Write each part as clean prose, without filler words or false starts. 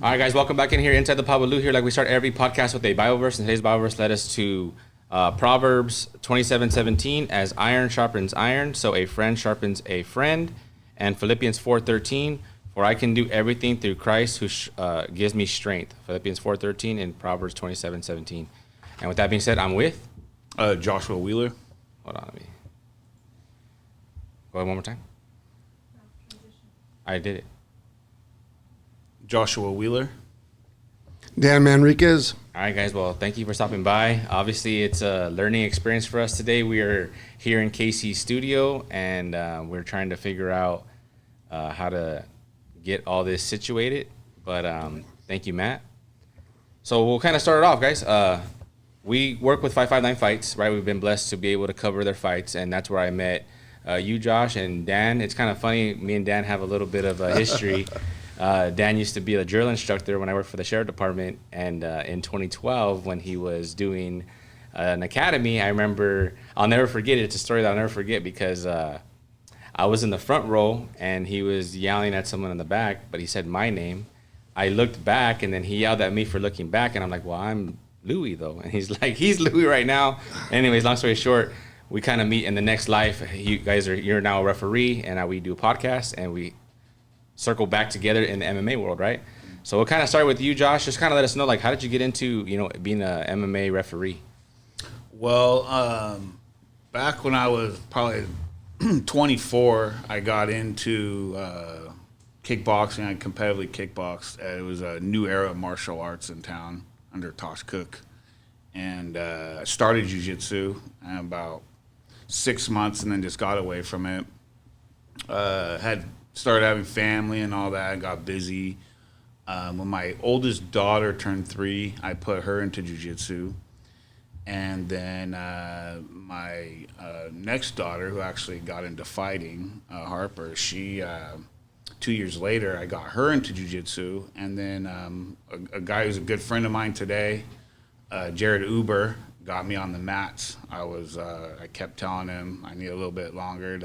All right, guys, welcome back in here inside the Pod with Lou here. Like we start every podcast with a Bible verse, and today's Bible verse led us to Proverbs 27:17, as iron sharpens iron, so a friend sharpens a friend, and Philippians 4:13, for I can do everything through Christ who gives me strength. Philippians 4:13 and Proverbs 27:17. And with that being said, I'm with Joshua Wheeler. Hold on, let me go ahead one more time. I did it. Joshua Wheeler. Dan Manriques. All right, guys. Well, thank you for stopping by. Obviously, it's a learning experience for us today. We are here in Casey's studio, and we're trying to figure out how to get all this situated. But thank you, Matt. So we'll kind of start it off, guys. We work with 559 Fights, right? We've been blessed to be able to cover their fights, and that's where I met you, Josh, and Dan. It's kind of funny. Me and Dan have a little bit of a history. Dan used to be a drill instructor when I worked for the sheriff department, and in 2012, when he was doing an academy, I remember, I'll never forget it. It's a story that I'll never forget because I was in the front row, and he was yelling at someone in the back, but he said my name. I looked back, and then he yelled at me for looking back, and I'm like, well, I'm Louis, though. And he's like, he's Louis right now. Anyways, long story short, we kind of meet in the next life. You're now a referee, and we do a podcast, and we circle back together in the MMA world, right? So we'll kind of start with you, Josh. Just kind of let us know, like, how did you get into, being a MMA referee? Well, back when I was probably 24, I got into kickboxing. I competitively kickboxed. It was a new era of martial arts in town under Tosh Cook. And I started jiu-jitsu in about 6 months and then just got away from it. Started having family and all that. I got busy. When my oldest daughter turned 3, I put her into jiu-jitsu. And then my next daughter, who actually got into fighting, Harper, she 2 years later, I got her into jiu-jitsu. And then a guy who's a good friend of mine today, Jared Uber, got me on the mats. I kept telling him I need a little bit longer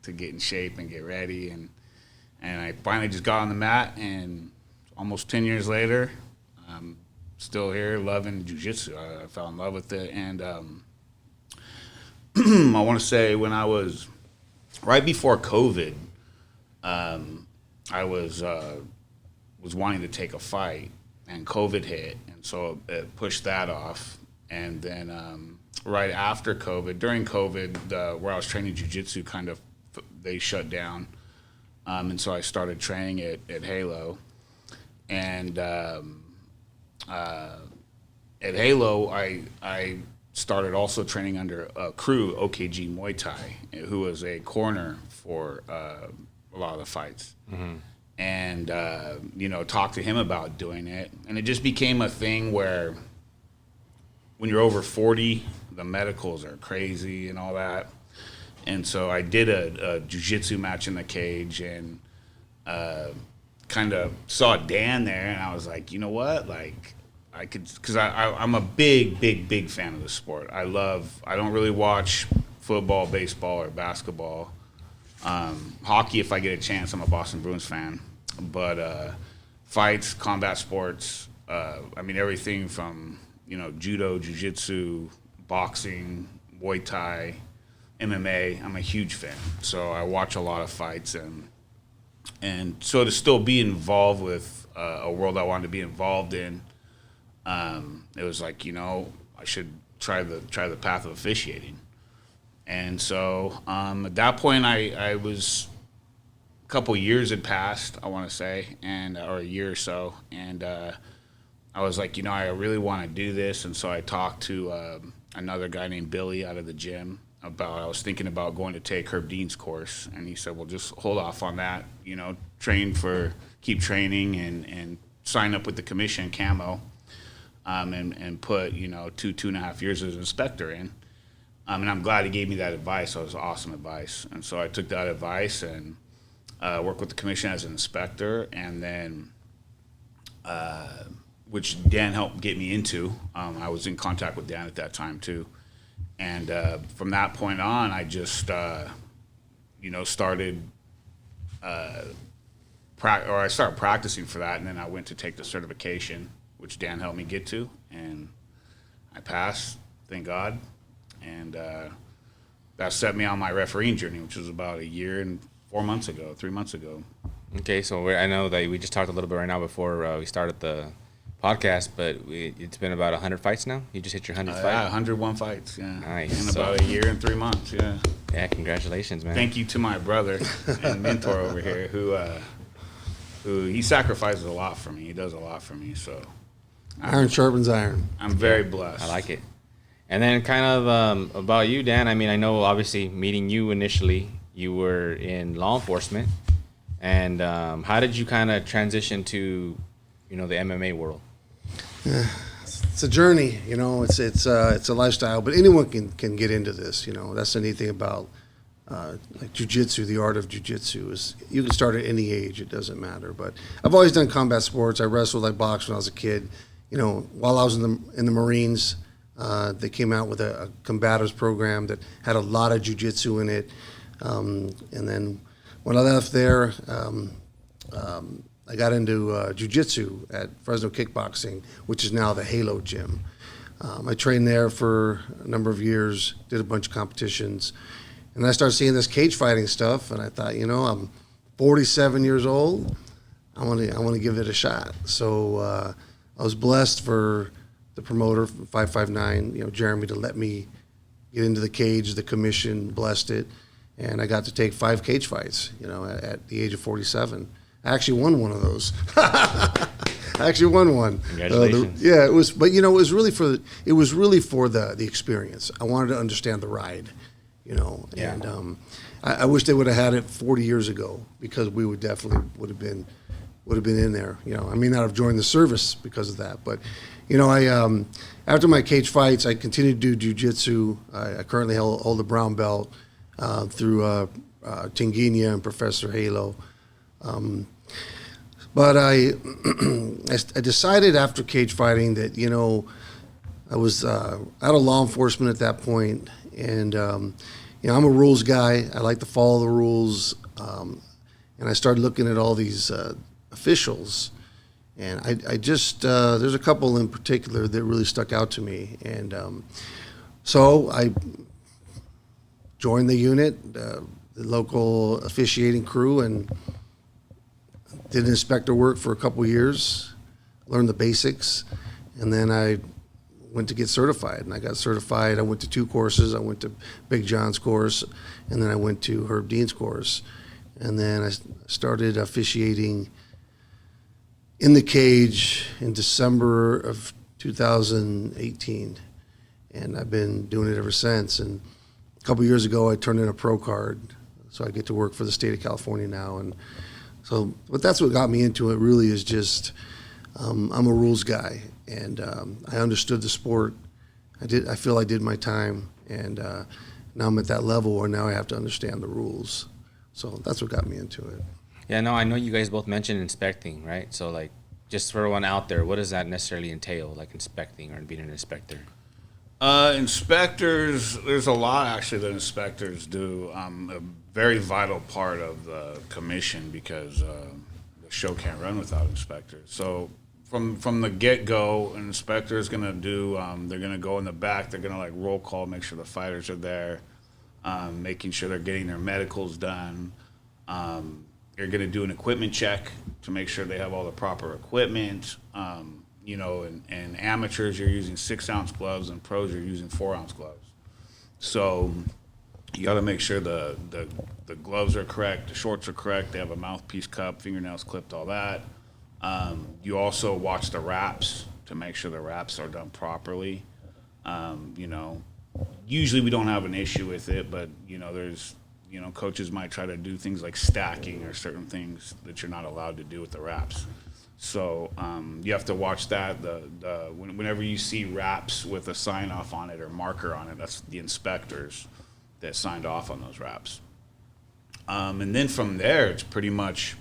to get in shape and get ready, and I finally just got on the mat, and almost 10 years later, I'm still here loving jiu-jitsu. I fell in love with it, and I want to say when I was right before COVID, I was wanting to take a fight, and COVID hit, and so it pushed that off. And then right after COVID, during COVID, where I was training jiu-jitsu, they shut down. And so I started training at Halo. And at Halo, I started also training under a crew, OKG Muay Thai, who was a corner for a lot of the fights. Mm-hmm. And, talked to him about doing it. And it just became a thing where when you're over 40, the medicals are crazy and all that. And so I did a jiu-jitsu match in the cage and kind of saw Dan there, and I was like, you know what? Like, I could, because I'm a big fan of the sport. I don't really watch football, baseball, or basketball. Hockey, if I get a chance, I'm a Boston Bruins fan. But fights, combat sports, everything from, judo, jiu-jitsu, boxing, Muay Thai, MMA, I'm a huge fan. So I watch a lot of fights, and so to still be involved with a world I wanted to be involved in, it was like, I should try the path of officiating. And so at that point, I was a couple years had passed, I want to say, or a year or so, and I was like, I really want to do this. And so I talked to another guy named Billy out of the gym. I was thinking about going to take Herb Dean's course, and he said, well, just hold off on that, keep training and sign up with the commission, Camo, and put, 2.5 years as an inspector in. And I'm glad he gave me that advice. It was awesome advice. And so I took that advice and worked with the commission as an inspector, and then, which Dan helped get me into. I was in contact with Dan at that time too. And from that point on, I just, started I started practicing for that, and then I went to take the certification, which Dan helped me get to, and I passed, thank God, and that set me on my refereeing journey, which was about 3 months ago. Okay, so I know that we just talked a little bit right now before we started the podcast, but it's been about 100 fights now? You just hit your 100th fight? Yeah, 101 fights, yeah. Nice. In about 1 year and 3 months, yeah. Yeah, congratulations, man. Thank you to my brother and mentor over here who he sacrifices a lot for me. He does a lot for me, so. Iron sharpens iron. I'm very blessed. I like it. And then kind of about you, Dan, I mean, I know obviously meeting you initially, you were in law enforcement. And how did you kind of transition to, the MMA world? It's a journey, it's a lifestyle, but anyone can get into this, That's the neat thing about like jiu-jitsu, the art of jiu-jitsu is you can start at any age, it doesn't matter. But I've always done combat sports. I wrestled, I boxed when I was a kid. While I was in the Marines, they came out with a combatives program that had a lot of jiu-jitsu in it. And then when I left there, I got into jiu-jitsu at Fresno Kickboxing, which is now the Halo Gym. I trained there for a number of years, did a bunch of competitions, and I started seeing this cage fighting stuff, and I thought, I'm 47 years old. I want to give it a shot. So I was blessed for the promoter, 559, Jeremy, to let me get into the cage. The commission blessed it, and I got to take 5 cage fights, at the age of 47. I actually won one of those. I actually won one. Congratulations. It was, but it was really for the experience. I wanted to understand the ride, Yeah. and I wish they would have had it 40 years ago, because we would have been in there. I may not have joined the service because of that, but I after my cage fights, I continued to do jiu-jitsu. I currently hold a brown belt through Tinguinha and Professor Halo. But I decided after cage fighting that, I was out of law enforcement at that point, and, I'm a rules guy. I like to follow the rules, and I started looking at all these officials, and I just, there's a couple in particular that really stuck out to me, and so I joined the unit, the local officiating crew, and did inspector work for a couple years, learned the basics, and then I went to get certified. And I got certified. I went to 2 courses. I went to Big John's course, and then I went to Herb Dean's course. And then I started officiating in the cage in December of 2018. And I've been doing it ever since. And a couple years ago, I turned in a pro card, so I get to work for the state of California now. And so, but that's what got me into it. Really, is just I'm a rules guy, and I understood the sport. I feel I did my time, and now I'm at that level where now I have to understand the rules. So that's what got me into it. Yeah, no, I know you guys both mentioned inspecting, right? So, like, just for everyone out there, what does that necessarily entail, like inspecting or being an inspector? Inspectors, there's a lot actually that inspectors do. A very vital part of the commission, because the show can't run without inspectors. So from the get-go, an inspector is going to do, they're going to go in the back, they're going to like roll call, make sure the fighters are there, making sure they're getting their medicals done. They're going to do an equipment check to make sure they have all the proper equipment. And amateurs, you're using 6-ounce gloves, and pros, you're using 4-ounce gloves. So you got to make sure the gloves are correct, the shorts are correct, they have a mouthpiece cup, fingernails clipped, all that. You also watch the wraps to make sure the wraps are done properly. Usually we don't have an issue with it, but, there's, coaches might try to do things like stacking or certain things that you're not allowed to do with the wraps. So you have to watch that. Whenever you see wraps with a sign off on it or marker on it, that's the inspectors that signed off on those wraps. And then from there, it's pretty much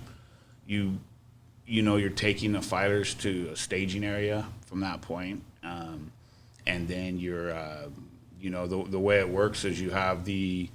you're taking the fighters to a staging area from that point, and then you're the way it works is you have the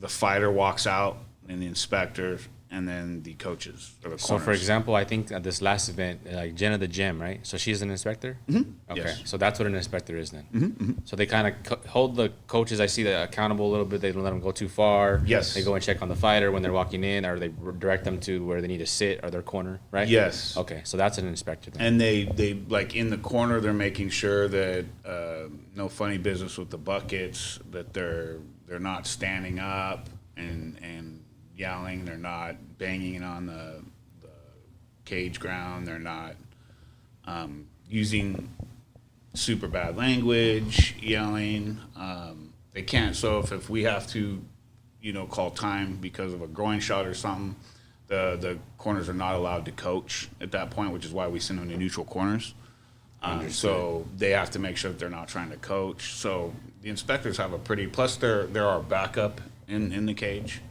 fighter walks out and the inspector, and then the coaches or the So, corners. for example, I think at this last event, like Jenna the Gym, right? So she's an inspector? Mm-hmm. Okay. Yes. So that's what an inspector is then. Mm-hmm. So they kind of hold the coaches, I see, that accountable a little bit. They don't let them go too far. Yes. They go and check on the fighter when they're walking in, or they direct them to where they need to sit or their corner, right? Yes. Okay. So that's an inspector then. And they like in the corner, they're making sure that no funny business with the buckets, that they're not standing up and yelling, they're not banging on the cage ground, they're not using super bad language, yelling. They can't. So if we have to, call time because of a groin shot or something, the corners are not allowed to coach at that point, which is why we send them to neutral corners. So they have to make sure that they're not trying to coach. So the inspectors have plus they're our backup in the cage.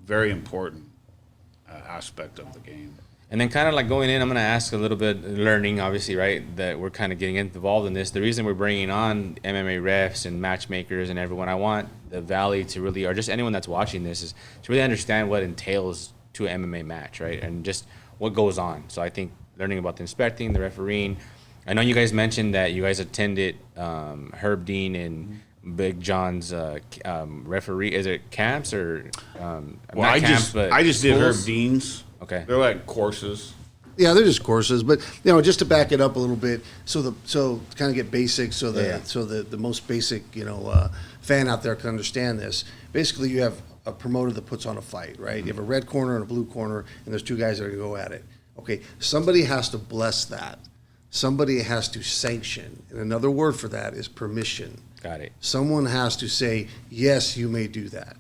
Very important aspect of the game. And then kind of like going in, I'm going to ask a little bit, learning, obviously, right, that we're kind of getting involved in this. The reason we're bringing on MMA refs and matchmakers and everyone, I want the Valley to really, or just anyone that's watching this, is to really understand what entails to an MMA match, right, and just what goes on. So I think learning about the inspecting, the refereeing. I know you guys mentioned that you guys attended Herb Dean and Big John's referee. Is it camps or I just did Herb Dean's. Okay. They're like courses. Yeah, they're just courses, but just to back it up a little bit, so to kind of get basic, so the most basic fan out there can understand this. Basically, you have a promoter that puts on a fight, right? You have a red corner and a blue corner, and there's two guys that are going to go at it. Okay, somebody has to bless that. Somebody has to sanction, and another word for that is permission. Got it. Someone has to say, yes, you may do that.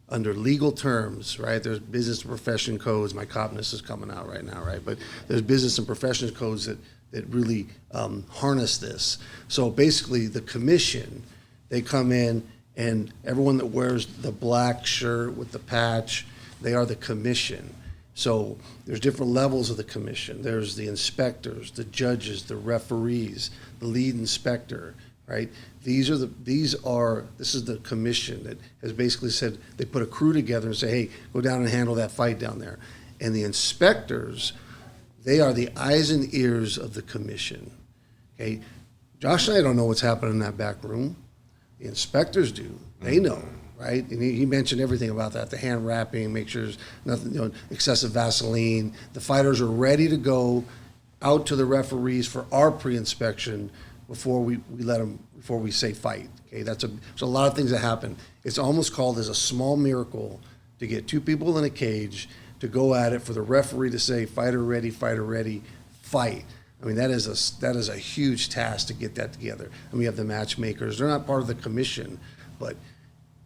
Under legal terms, right? There's business and profession codes. My copness is coming out right now, right? But there's business and profession codes that really harness this. So basically, the commission, they come in, and everyone that wears the black shirt with the patch, they are the commission. So there's different levels of the commission. There's the inspectors, the judges, the referees, the lead inspector, right? This is the commission that has basically said, they put a crew together and say, hey, go down and handle that fight down there. And the inspectors, they are the eyes and ears of the commission. Okay, Josh and I don't know what's happening in that back room. The inspectors do. They know, right? And he mentioned everything about that, the hand wrapping, make sure there's nothing, excessive Vaseline. The fighters are ready to go out to the referees for our pre-inspection before we say fight. Okay, there's a lot of things that happen. It's almost called as a small miracle to get two people in a cage to go at it, for the referee to say fighter ready, fight. I mean, that is a huge task to get that together. And we have the matchmakers. They're not part of the commission, but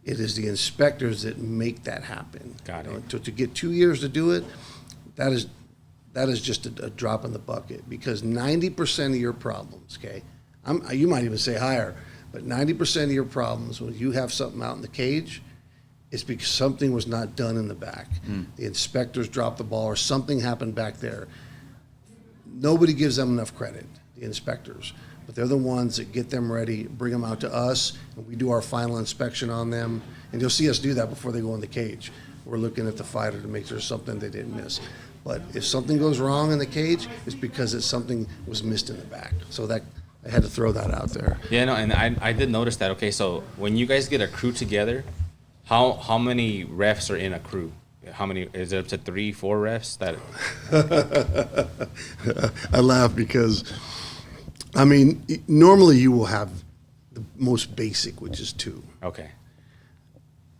it is the inspectors that make that happen. Got it. To get 2 years to do it, that is just a drop in the bucket, because 90% of your problems, okay, you might even say higher, but 90% of your problems when you have something out in the cage, it's because something was not done in the back. The inspectors dropped the ball, or something happened back there. Nobody gives them enough credit, the inspectors, but they're the ones that get them ready, bring them out to us, and we do our final inspection on them. And you'll see us do that before they go in the cage. We're looking at the fighter to make sure something they didn't miss. But if something goes wrong in the cage, it's because something was missed in the back. So that I had to throw that out there. Yeah, no, and I did notice that. Okay, so when you guys get a crew together, how many refs are in a crew? How many, is it up to 3, 4 refs that? I laugh because, I mean, normally you will have the most basic, which is 2. Okay.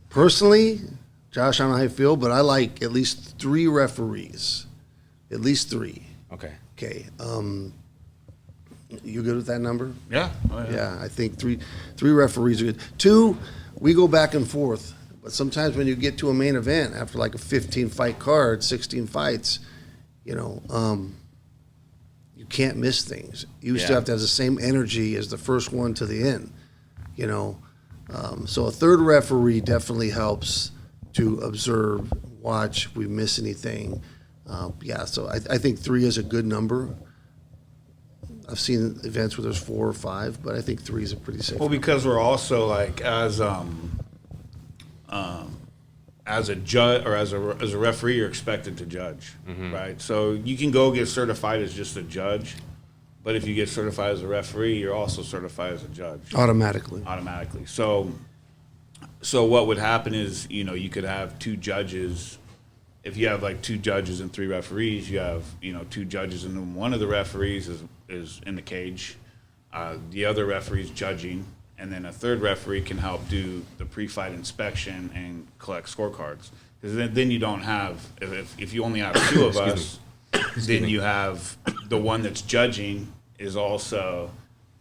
Personally, Josh, I don't know how you feel, but I like at least 3 referees. At least 3. Okay. Okay. You good with that number? Yeah. Yeah, I think three referees are good. 2, we go back and forth. But sometimes when you get to a main event, after like a 15-fight card, 16 fights, you can't miss things. You still have to have the same energy as the first one to the end, So a 3rd referee definitely helps to observe, watch, if we miss anything. So I think 3 is a good number. I've seen events where there's 4 or 5, but I think 3 is a pretty safe. Well, because we're also like as a judge or as a referee, you're expected to judge, right? So you can go get certified as just a judge, but if you get certified as a referee, you're also certified as a judge Automatically. So what would happen is, you know, you could have two judges. If you have like two judges and three referees, you have, you know, two judges and then one of the referees is in the cage, the other referee's judging, and then a third referee can help do the pre-fight inspection and collect scorecards. Because then you don't have, if you only have two of us, then you have the one that's judging is also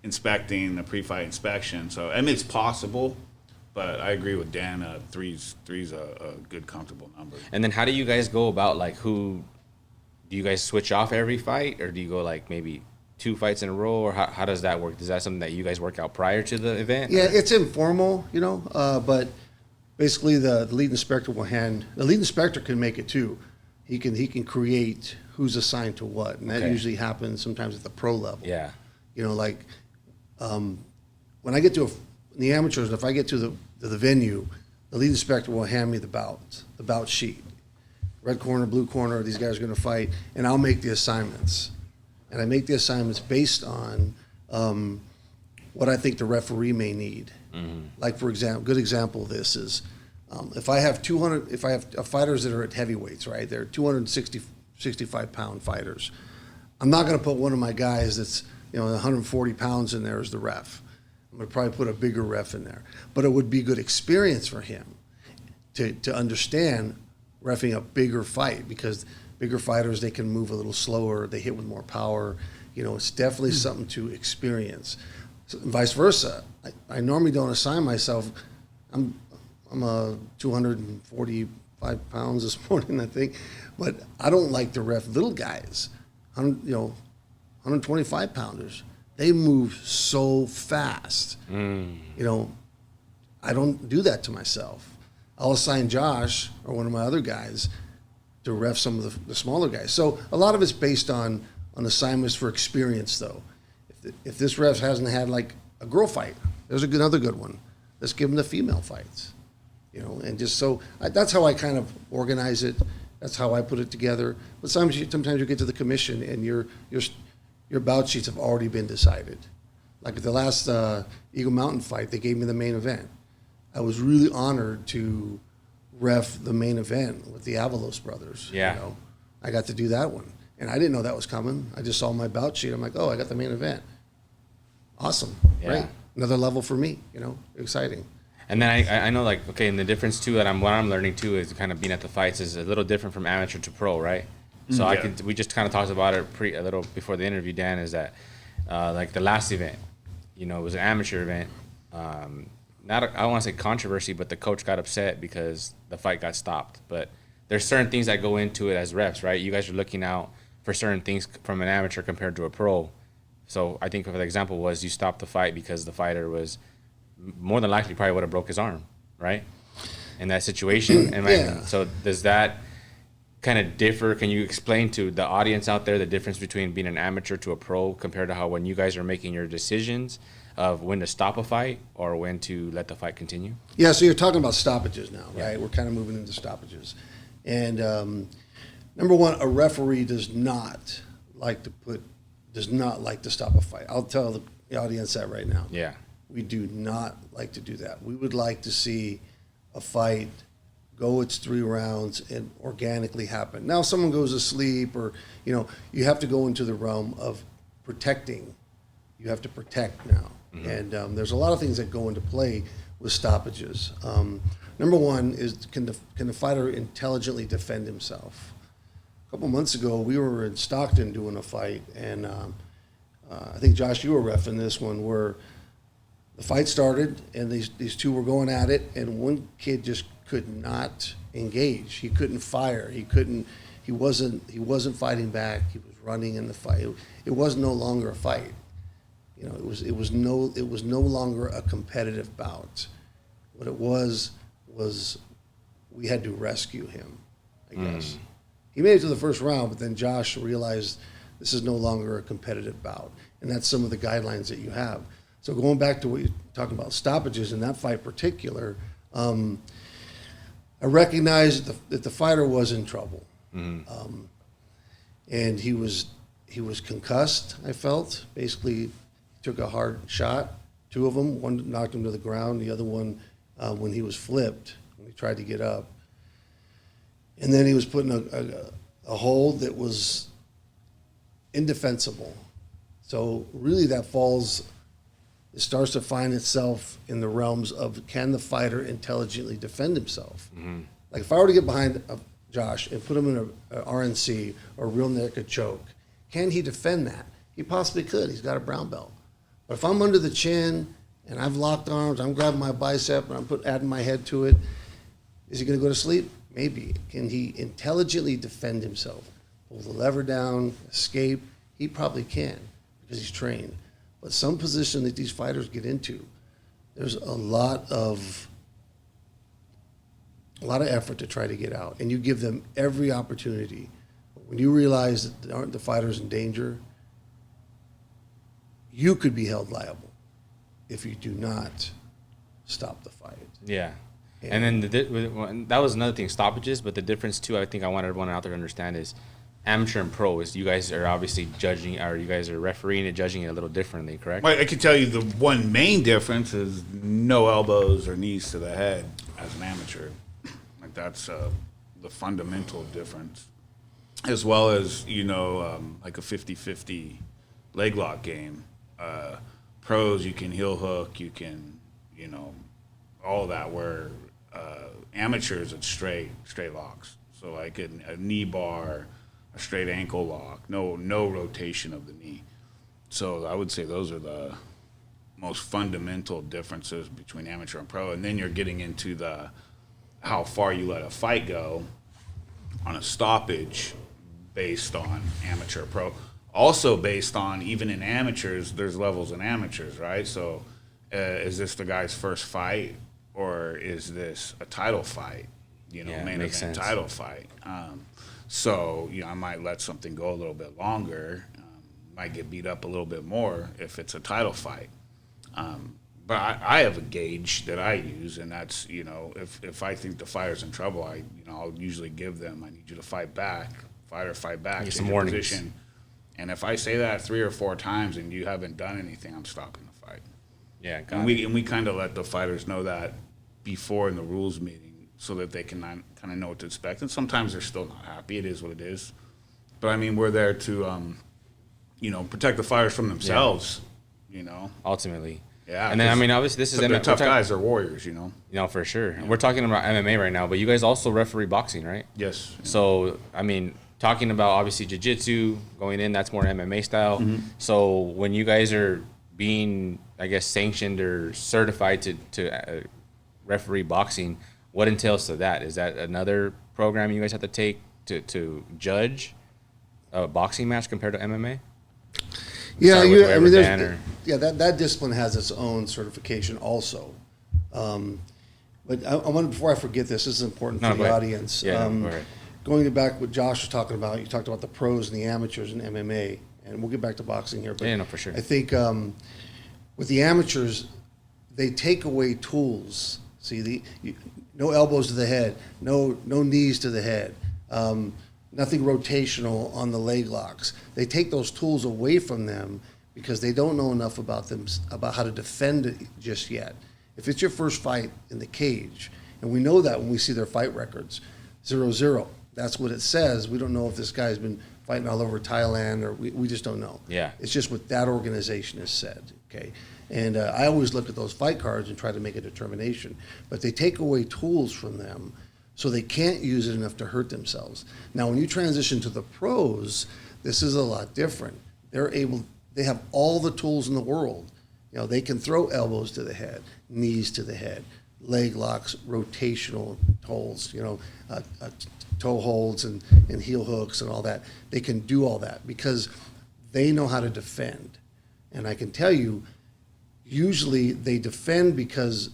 inspecting the pre-fight inspection. So, I mean, it's possible, but I agree with Dan. Three's a good, comfortable number. And then how do you guys go about, like, do you guys switch off every fight, or do you go like maybe 2 fights in a row, or how does that work? Is that something that you guys work out prior to the event? Yeah, it's informal, you know, but basically the lead inspector the lead inspector can make it too. He can create who's assigned to what, and that usually happens sometimes at the pro level. Yeah. You know, like when I get to the amateurs, if I get to the venue, the lead inspector will hand me the bout sheet. Red corner, blue corner, these guys are going to fight, and I'll make the assignments. And I make the assignments based on what I think the referee may need. Like, for example, good example of this is if I have fighters that are at heavyweights, right? They're 265-pound fighters. I'm not going to put one of my guys that's 140 pounds in there as the ref. I'm going to probably put a bigger ref in there. But it would be good experience for him to understand reffing a bigger fight, because bigger fighters, they can move a little slower, they hit with more power. You know, it's definitely something to experience. So, vice versa. I normally don't assign myself. I'm 245 pounds this morning, I think, but I don't like to ref little guys. 125 pounders. They move so fast. You know, I don't do that to myself. I'll assign Josh or one of my other guys to ref some of the smaller guys. So a lot of it's based on assignments for experience, though. If this ref hasn't had like a girl fight, there's another good one. Let's give them the female fights, you know. And just so that's how I kind of organize it. That's how I put it together. But sometimes you get to the commission and your bout sheets have already been decided. Like at the last Eagle Mountain fight, they gave me the main event. I was really honored to ref the main event with the Avalos brothers. Yeah. You know, I got to do that one. And I didn't know that was coming. I just saw my bout sheet. I'm like, oh, I got the main event. Awesome. Yeah. Right. Another level for me, you know, exciting. And then I know, like, okay, and the difference too what I'm learning too is kind of being at the fights is a little different from amateur to pro, right? So we just kind of talked about it a little before the interview, Dan, is that like the last event, you know, it was an amateur event. I don't want to say controversy, but the coach got upset because the fight got stopped. But there's certain things that go into it as reps, right? You guys are looking out for certain things from an amateur compared to a pro. So I think for the example was you stopped the fight because the fighter was more than likely probably would have broke his arm, right? In that situation. And so does that kind of differ? Can you explain to the audience out there the difference between being an amateur to a pro compared to how when you guys are making your decisions of when to stop a fight or when to let the fight continue? Yeah, so you're talking about stoppages now, right? Yeah. We're kind of moving into stoppages. And number one, a referee does not like to stop a fight. I'll tell the audience that right now. Yeah. We do not like to do that. We would like to see a fight go its 3 rounds and organically happen. Now, if someone goes to sleep or, you know, you have to go into the realm of protecting. You have to protect now. Mm-hmm. And there's a lot of things that go into play with stoppages. Number one is can the fighter intelligently defend himself? A couple months ago, we were in Stockton doing a fight, and I think, Josh, you were reffing this one, where the fight started, and these two were going at it, and one kid just could not engage. He couldn't fire. He wasn't fighting back. He was running in the fight. It was no longer a fight. You know, it was no longer a competitive bout. What it was we had to rescue him, I guess. He made it to the first round, but then Josh realized this is no longer a competitive bout, and that's some of the guidelines that you have. So going back to what you're talking about, stoppages in that fight in particular, I recognized that the fighter was in trouble. And he was concussed, I felt. Basically, took a hard shot, 2 of them. One knocked him to the ground, the other one when he was flipped, when he tried to get up. And then he was put in a hold that was indefensible. So really it starts to find itself in the realms of, can the fighter intelligently defend himself? Like if I were to get behind Josh and put him in a RNC or a real naked choke, can he defend that? He possibly could. He's got a brown belt. But if I'm under the chin and I've locked arms, I'm grabbing my bicep and I'm adding my head to it, is he going to go to sleep? Maybe. Can he intelligently defend himself? Pull the lever down, escape? He probably can because he's trained. But some position that these fighters get into, there's a lot of effort to try to get out, and you give them every opportunity. When you realize that the fighter's in danger, you could be held liable if you do not stop the fight. Yeah. And then that was another thing, stoppages, but the difference too, I think I want everyone out there to understand is amateur and pro is you guys are obviously judging, or you guys are refereeing and judging it a little differently, correct? Well, I can tell you the one main difference is no elbows or knees to the head as an amateur. Like that's the fundamental difference. As well as, like a 50-50 leg lock game. Pros, you can heel hook, you can, all that, where amateurs, it's straight locks. So like a knee bar, a straight ankle lock, no rotation of the knee. So I would say those are the most fundamental differences between amateur and pro. And then you're getting into how far you let a fight go on a stoppage based on amateur pro. Also based on, even in amateurs, there's levels in amateurs, right? So is this the guy's first fight, or is this a title fight? Main event title fight. So, I might let something go a little bit longer, might get beat up a little bit more if it's a title fight. But I have a gauge that I use, and that's, if I think the fighter's in trouble, I'll usually give them, I need you to fight back, fight back, get take some your warnings. position. And if I say that 3 or 4 times and you haven't done anything, I'm stopping the fight. Yeah, And we kind of let the fighters know that before in the rules meeting, so that they can kind of know what to expect. And sometimes they're still not happy. It is what it is. But we're there to, protect the fighters from themselves. Ultimately. Yeah. And then obviously this is they're tough guys. They're warriors. For sure. Yeah. We're talking about MMA right now, but you guys also referee boxing, right? Yes. So talking about obviously jiu-jitsu going in, that's more MMA style. So when you guys are being, I guess, sanctioned or certified to referee boxing, what entails to that? Is that another program you guys have to take to judge a boxing match compared to MMA? Yeah, Dan that discipline has its own certification also. But I want, before I forget this is important for the audience. Yeah, go ahead. Going back what Josh was talking about, you talked about the pros and the amateurs in MMA, and we'll get back to boxing here. But for sure. I think with the amateurs, they take away tools. See, no elbows to the head, no knees to the head, nothing rotational on the leg locks. They take those tools away from them because they don't know enough about how to defend it just yet. If it's your first fight in the cage, and we know that when we see their fight records, 0-0. That's what it says. We don't know if this guy's been fighting all over Thailand, or we just don't know. Yeah. It's just what that organization has said, okay? And I always look at those fight cards and try to make a determination. But they take away tools from them so they can't use it enough to hurt themselves. Now, when you transition to the pros, this is a lot different. They have all the tools in the world. They can throw elbows to the head, knees to the head, leg locks, rotational holds, toe holds and heel hooks and all that. They can do all that because they know how to defend. And I can tell you, usually they defend because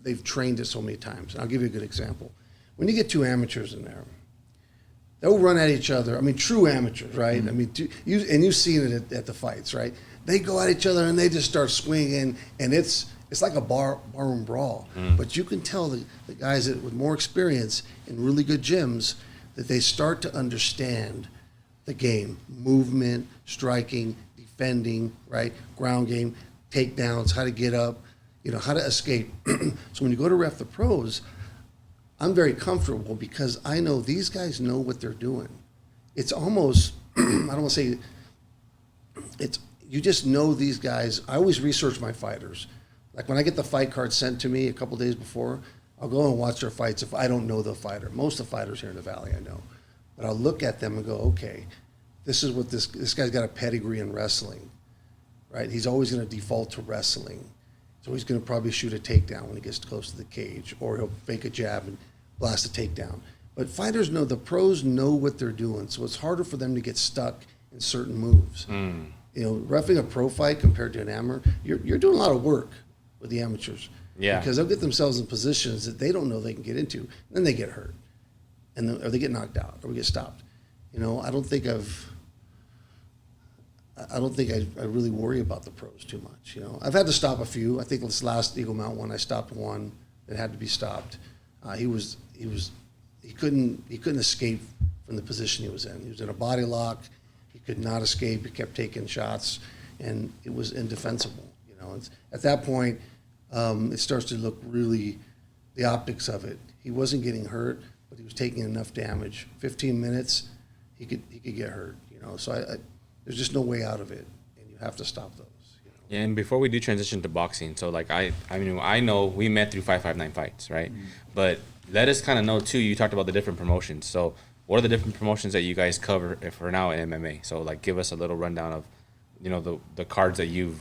they've trained it so many times. And I'll give you a good example. When you get 2 amateurs in there, they'll run at each other. True amateurs, right? You've seen it at the fights, right? They go at each other and they just start swinging, and it's it's like a barroom brawl. But you can tell the guys that with more experience in really good gyms that they start to understand the game, movement, striking, defending, right, ground game, takedowns, how to get up, how to escape. So when you go to ref the pros, I'm very comfortable because I know these guys know what they're doing. It's almost, I don't want to say, you just know these guys. I always research my fighters. Like when I get the fight card sent to me a couple days before, I'll go and watch their fights if I don't know the fighter. Most of the fighters here in the Valley I know. But I'll look at them and go, okay, this is what this guy's got a pedigree in wrestling, right? He's always going to default to wrestling. So he's going to probably shoot a takedown when he gets close to the cage, or he'll fake a jab and blast a takedown. But fighters know, the pros know what they're doing, so it's harder for them to get stuck in certain moves. Reffing a pro fight compared to an amateur, you're doing a lot of work with the amateurs. Yeah. Because they'll get themselves in positions that they don't know they can get into. Then they get hurt. Or they get knocked out, or we get stopped. I don't think I really worry about the pros too much. I've had to stop a few. I think this last Eagle Mount one, I stopped one that had to be stopped. He couldn't escape from the position he was in. He was in a body lock. He could not escape. He kept taking shots, and it was indefensible. At that point, it starts to look really, the optics of it. He wasn't getting hurt, but he was taking enough damage. 15 minutes, he could get hurt. So there's just no way out of it, and you have to stop those. Yeah, and before we do transition to boxing, so like I know we met through 559 fights, right? But let us kind of know too. You talked about the different promotions. So what are the different promotions that you guys cover for now in MMA? So like give us a little rundown of, the cards that you've,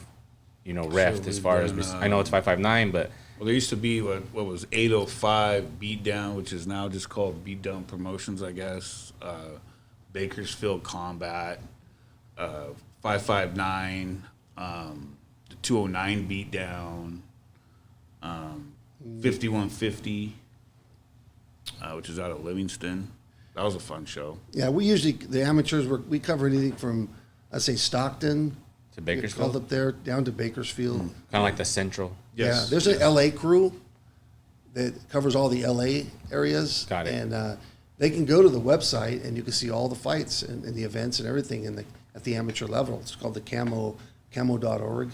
refed So as far done, as I know it's 559, but Well, there used to be what was 805 Beatdown, which is now just called Beatdown Promotions, I guess. Bakersfield Combat, 559, the 209 Beatdown, 5150, which is out of Livingston. That was a fun show. Yeah, the amateurs, we cover anything from, I'd say, Stockton to Bakersfield, called up there, down to Bakersfield. kind of like the central. Yes. Yeah, there's an LA crew that covers all the LA areas. Got it. And they can go to the website and you can see all the fights and the events and everything at the amateur level. It's called the camo.org. Camo.org,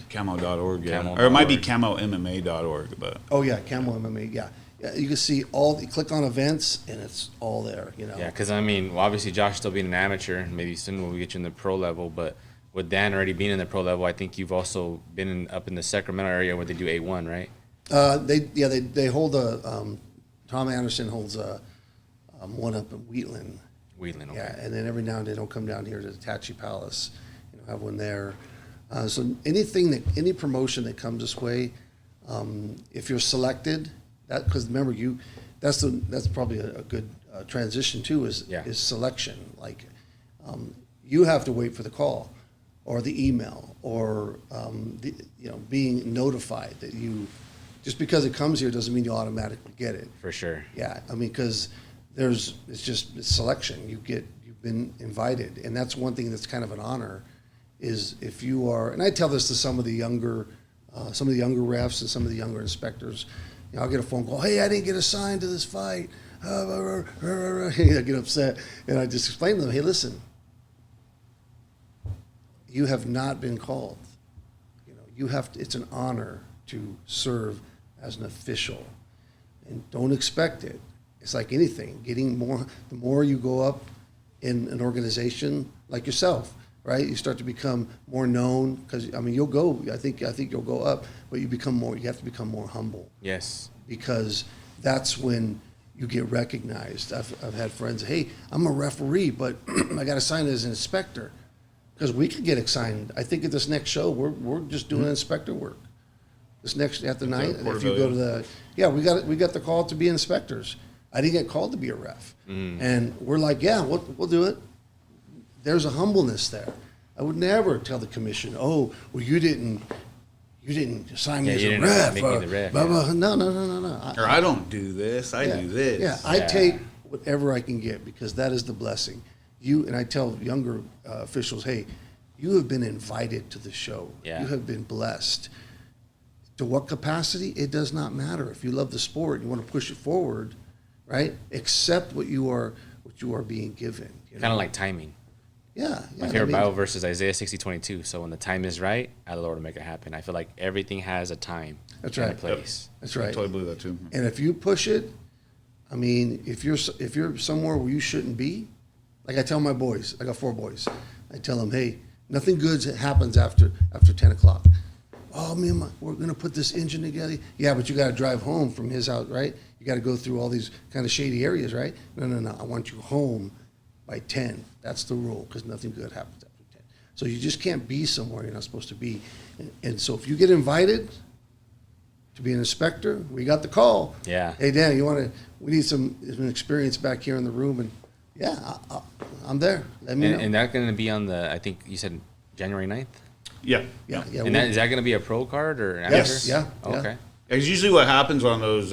yeah. Camo.org. Or it might be camomma.org, but. Oh, yeah, Camo MMA, yeah. You can see you click on events and it's all there, Yeah, because obviously Josh still being an amateur, maybe soon when we get you in the pro level, but with Dan already being in the pro level, I think you've also been up in the Sacramento area where they do A1, right? They hold Tom Anderson holds one up in Wheatland. Wheatland, okay. Yeah, and then every now and then they'll come down here to the Tachi Palace, have one there. So any promotion that comes this way, if you're selected, because remember that's probably a good transition too is selection. Like you have to wait for the call or the email or being notified that just because it comes here doesn't mean you automatically get it. For sure. Yeah, because it's selection. You've been invited, and that's one thing that's kind of an honor, is if you are. And I tell this to some of the younger refs and some of the younger inspectors. I'll get a phone call. Hey, I didn't get assigned to this fight. I get upset, and I just explain to them, hey, listen, you have not been called. You have to. It's an honor to serve as an official, and don't expect it. It's like anything. The more you go up in an organization like yourself, right? You start to become more known because you'll go. I think you'll go up, but you have to become more humble. Yes. Because that's when you get recognized. I've had friends. Hey, I'm a referee, but I got assigned as an inspector because we could get assigned. I think at this next show we're just doing inspector work. This next at the night, if you go to we got the call to be inspectors. I didn't get called to be a ref, and we're like, we'll do it. There's a humbleness there. I would never tell the commission, oh, well, you didn't assign me as a ref. Make me the ref. Blah, blah. No. Or I don't do this. I do this. Yeah, I take whatever I can get because that is the blessing. And I tell younger officials, hey, you have been invited to the show. Yeah. You have been blessed. To what capacity? It does not matter. If you love the sport, you want to push it forward, right? Accept what you are being given. Kind of like timing. Yeah. My favorite Bible verse is Isaiah 60:22. So when the time is right, I the Lord will make it happen. I feel like everything has a time. That's and right. a place. That's right. I totally believe that too. And if you push it, I mean, if you're somewhere where you shouldn't be, like I tell my boys, I got 4 boys. I tell them, hey, nothing good happens after 10 o'clock. Oh, we're going to put this engine together. Yeah, but you got to drive home from his house, right? You got to go through all these kind of shady areas, right? No. I want you home by 10. That's the rule, because nothing good happens after 10. So you just can't be somewhere you're not supposed to be. And so if you get invited to be an inspector, we got the call. Yeah. Hey, Dan, we need some experience back here in the room. And yeah, I'm there. Let me know. And that's going to be on the, I think you said January 9th? Yeah. And is that going to be a pro card or amateur? Yes, yeah. Okay. It's usually what happens on those,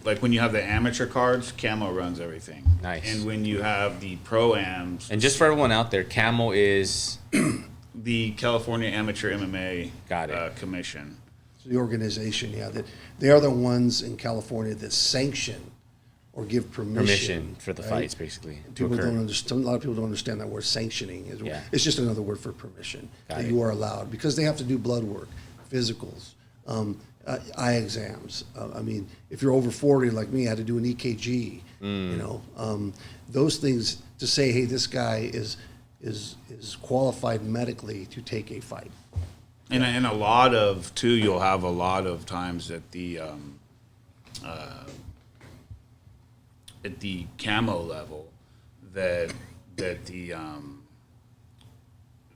like when you have the amateur cards, Camo runs everything. Nice. And when you have the pro-ams, And just for everyone out there, Camo is the California Amateur MMA Got it. Commission. The organization, that they are the ones in California that sanction or give permission for the right? fights, basically. to People occur. don't understand. A lot of people don't understand that word sanctioning. Yeah. It's just another word for permission Got that it. you are allowed, because they have to do blood work, physicals, eye exams. I mean, if you're over 40 like me, I had to do an EKG. Those things to say, hey, this guy is qualified medically to take a fight. And a lot of, too, you'll have a lot of times at the camo level that the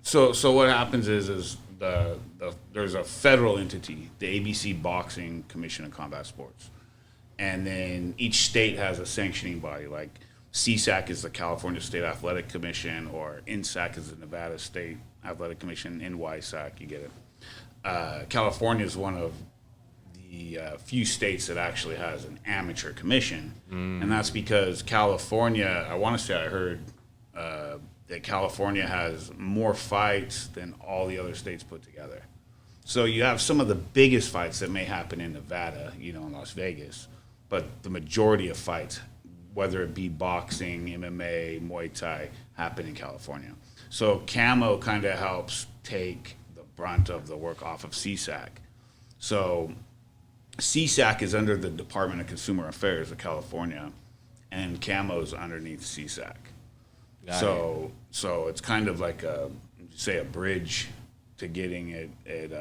so what happens is there's a federal entity, the ABC Boxing Commission of Combat Sports, and then each state has a sanctioning body, like CSAC is the California State Athletic Commission, or NSAC is the Nevada State Athletic Commission, NYSAC, you get it. California is one of the few states that actually has an amateur commission, and that's because California, I want to say I heard that California has more fights than all the other states put together. So you have some of the biggest fights that may happen in Nevada, in Las Vegas, but the majority of fights, whether it be boxing, MMA, Muay Thai, happen in California. So Camo kind of helps take the brunt of the work off of CSAC. So CSAC is under the Department of Consumer Affairs of California, and Camo's underneath CSAC. So it's kind of like a bridge to getting it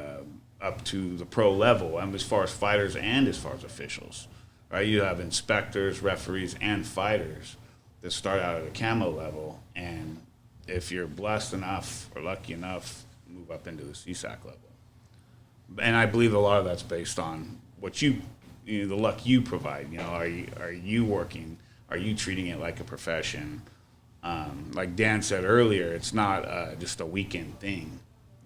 up to the pro level, and as far as fighters and as far as officials, right? You have inspectors, referees, and fighters that start out at a Camo level, and if you're blessed enough or lucky enough, move up into the CSAC level. And I believe a lot of that's based on what the luck you provide. Are you working? Are you treating it like a profession? Like Dan said earlier, it's not just a weekend thing.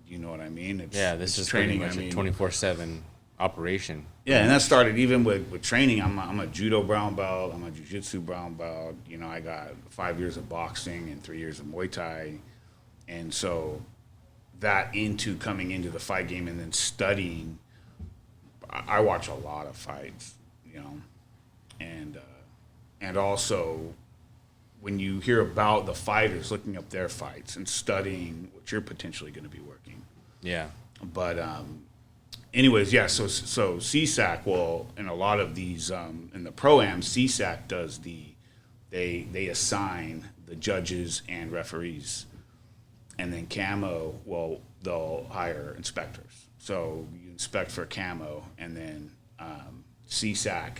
You know what I mean? This is training. Pretty much a 24/7 operation. Yeah, and that started even with training. I'm a judo brown belt. I'm a jiu-jitsu brown belt. I got 5 years of boxing and 3 years of Muay Thai, and so that into coming into the fight game and then studying. I watch a lot of fights, and also when you hear about the fighters looking up their fights and studying what you're potentially going to be working. Yeah. But anyways, yeah, so CSAC will, in a lot of these, in the Pro-Am, CSAC does they assign the judges and referees. And then Camo, they'll hire inspectors. So you inspect for Camo, and then CSAC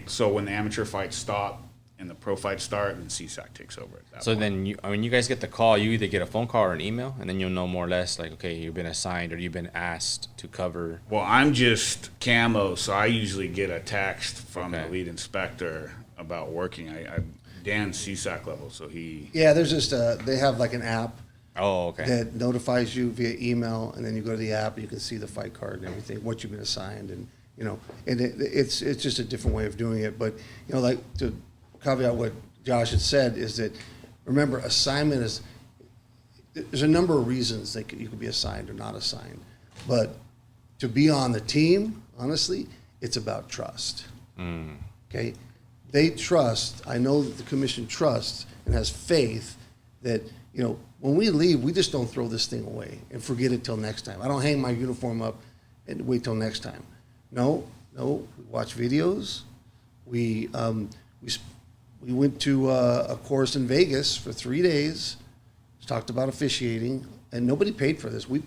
so when the amateur fights stop and the pro fights start, then CSAC takes over at that So point. then when you guys get the call, you either get a phone call or an email, and then you'll know more or less, like, okay, you've been assigned or you've been asked to cover. Well, I'm just Camo, so I usually get a text from Okay. the lead inspector about working. Dan's CSAC level, so he... Yeah, there's just they have like an app Oh, okay. that notifies you via email, and then you go to the app and you can see the fight card and everything, what you've been assigned, and and it's just a different way of doing it. But like to caveat what Josh had said is that, remember, assignment is, there's a number of reasons that you could be assigned or not assigned, but to be on the team, honestly, it's about trust. Okay? They trust, I know that the commission trusts and has faith that, you know, when we leave, we just don't throw this thing away and forget it till next time. I don't hang my uniform up and wait till next time. No, we watch videos. We went to a course in Vegas for 3 days, talked about officiating, and nobody paid for this. We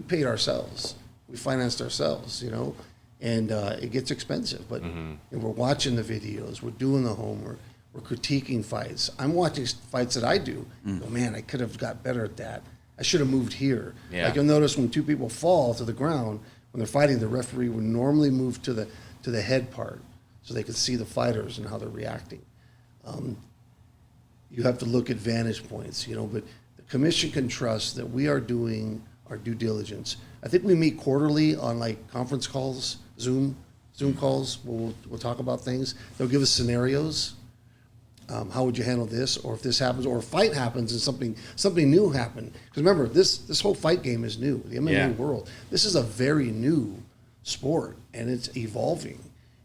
paid ourselves. We financed ourselves, you know, and it gets expensive. But and we're watching the videos. We're doing the homework. We're critiquing fights. I'm watching fights that I do. Oh, man, I could have got better at that. I should have moved here. Yeah. Like you'll notice when two people fall to the ground, when they're fighting, the referee would normally move to the head part so they could see the fighters and how they're reacting. You have to look at vantage points, you know, but the commission can trust that we are doing our due diligence. I think we meet quarterly on like conference calls, Zoom calls. We'll talk about things. They'll give us scenarios. How would you handle this, or if this happens, or a fight happens and something new happened? Because remember, this whole fight game is new. The MMA world. This is a very new sport, and it's evolving.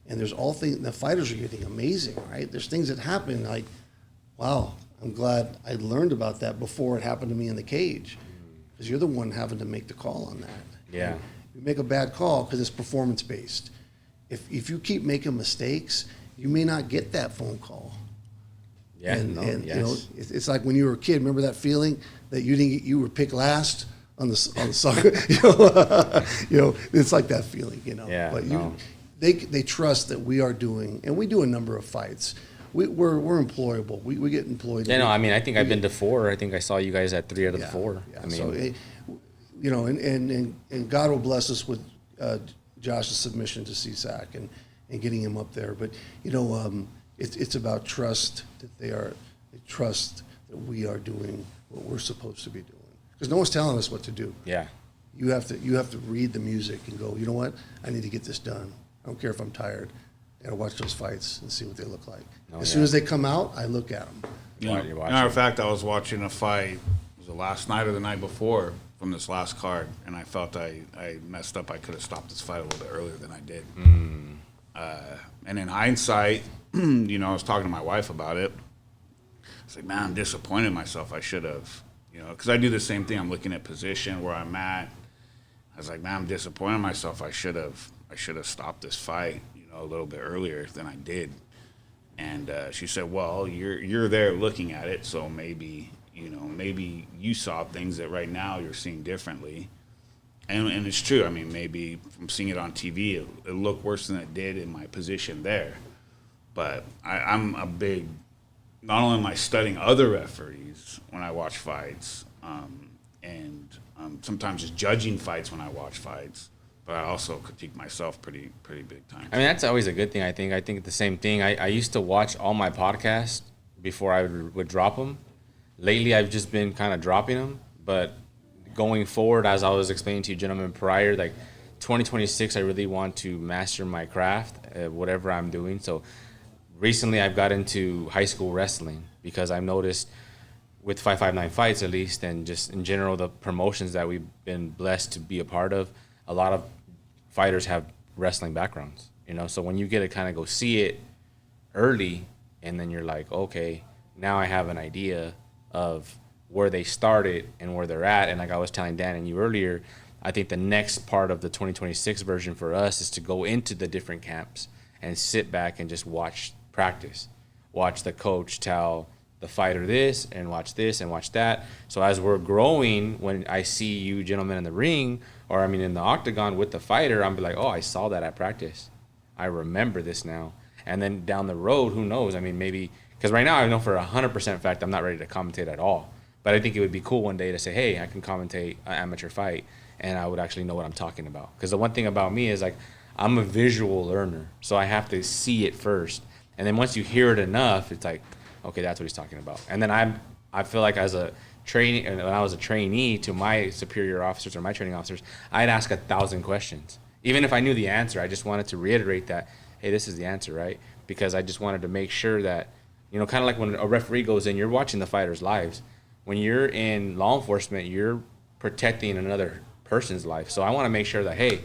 And there's all things. The fighters are getting amazing, right? There's things that happen like, wow, I'm glad I learned about that before it happened to me in the cage, because you're the one having to make the call on that. Yeah. You make a bad call because it's performance based. If you keep making mistakes, you may not get that phone call. Yeah, You know, it's like when you were a kid. Remember that feeling that you were picked last on the soccer. You know, it's like that feeling. You know, Yeah, but no. they trust that we are doing, and we do a number of fights. We're employable. We get employed. Yeah, no, I mean, I think I've been to 4. I think I saw you guys at 3 out of the 4. Yeah. I mean, So, you know, and God will bless us with Josh's submission to CSAC and getting him up there. But you know, it's about trust that they trust that we are doing what we're supposed to be doing, because no one's telling us what to do. yeah. You have to read the music and go, you know what? I need to get this done. I don't care if I'm tired. I gotta watch those fights and see what they look like. As soon as they come out, I look at them. You know, matter of fact, I was watching a fight. It was the last night or the night before from this last card, and I felt I messed up. I could have stopped this fight a little bit earlier than I did. And in hindsight, you know, I was talking to my wife about it. It's like, man, I'm disappointed in myself. I should have, you know, because I do the same thing. I'm looking at position where I'm at. I was like, man, I'm disappointed in myself. I should have stopped this fight, you know, a little bit earlier than I did. And she said, well, you're there looking at it, so maybe, you know, maybe you saw things that right now you're seeing differently. And it's true. I mean, maybe from seeing it on TV, it looked worse than it did in my position there. But I'm a big, not only am I studying other referees when I watch fights, and sometimes just judging fights when I watch fights, but I also critique myself pretty big time. I mean, that's always a good thing, I think. I think the same thing. I used to watch all my podcasts before I would drop them. Lately, I've just been kind of dropping them. But going forward, as I was explaining to you gentlemen prior, like 2026, I really want to master my craft, whatever I'm doing. So recently, I've got into high school wrestling because I've noticed with 559 Fights, at least, and just in general, the promotions that we've been blessed to be a part of, a lot of fighters have wrestling backgrounds, you know. So when you get to kind of go see it early, and then you're like, okay, now I have an idea of where they started and where they're at. And like I was telling Dan and you earlier, I think the next part of the 2026 version for us is to go into the different camps and sit back and just watch practice, watch the coach tell the fighter this and watch that. So as we're growing, when I see you gentlemen in the ring, or I mean in the octagon with the fighter, I'm like, oh, I saw that at practice. I remember this now. And then down the road, who knows? I mean, maybe, because right now I know for 100% fact I'm not ready to commentate at all. But I think it would be cool one day to say, hey, I can commentate an amateur fight, and I would actually know what I'm talking about. Because the one thing about me is, like, I'm a visual learner, so I have to see it first. And then once you hear it enough, it's like, okay, that's what he's talking about. And then I feel like as a trainee, when I was a trainee to my superior officers or my training officers, I'd ask 1,000 questions. Even if I knew the answer, I just wanted to reiterate that, hey, this is the answer, right? Because I just wanted to make sure that, you know, kind of like when a referee goes in, you're watching the fighters' lives. When you're in law enforcement, you're protecting another person's life. So I want to make sure that, hey,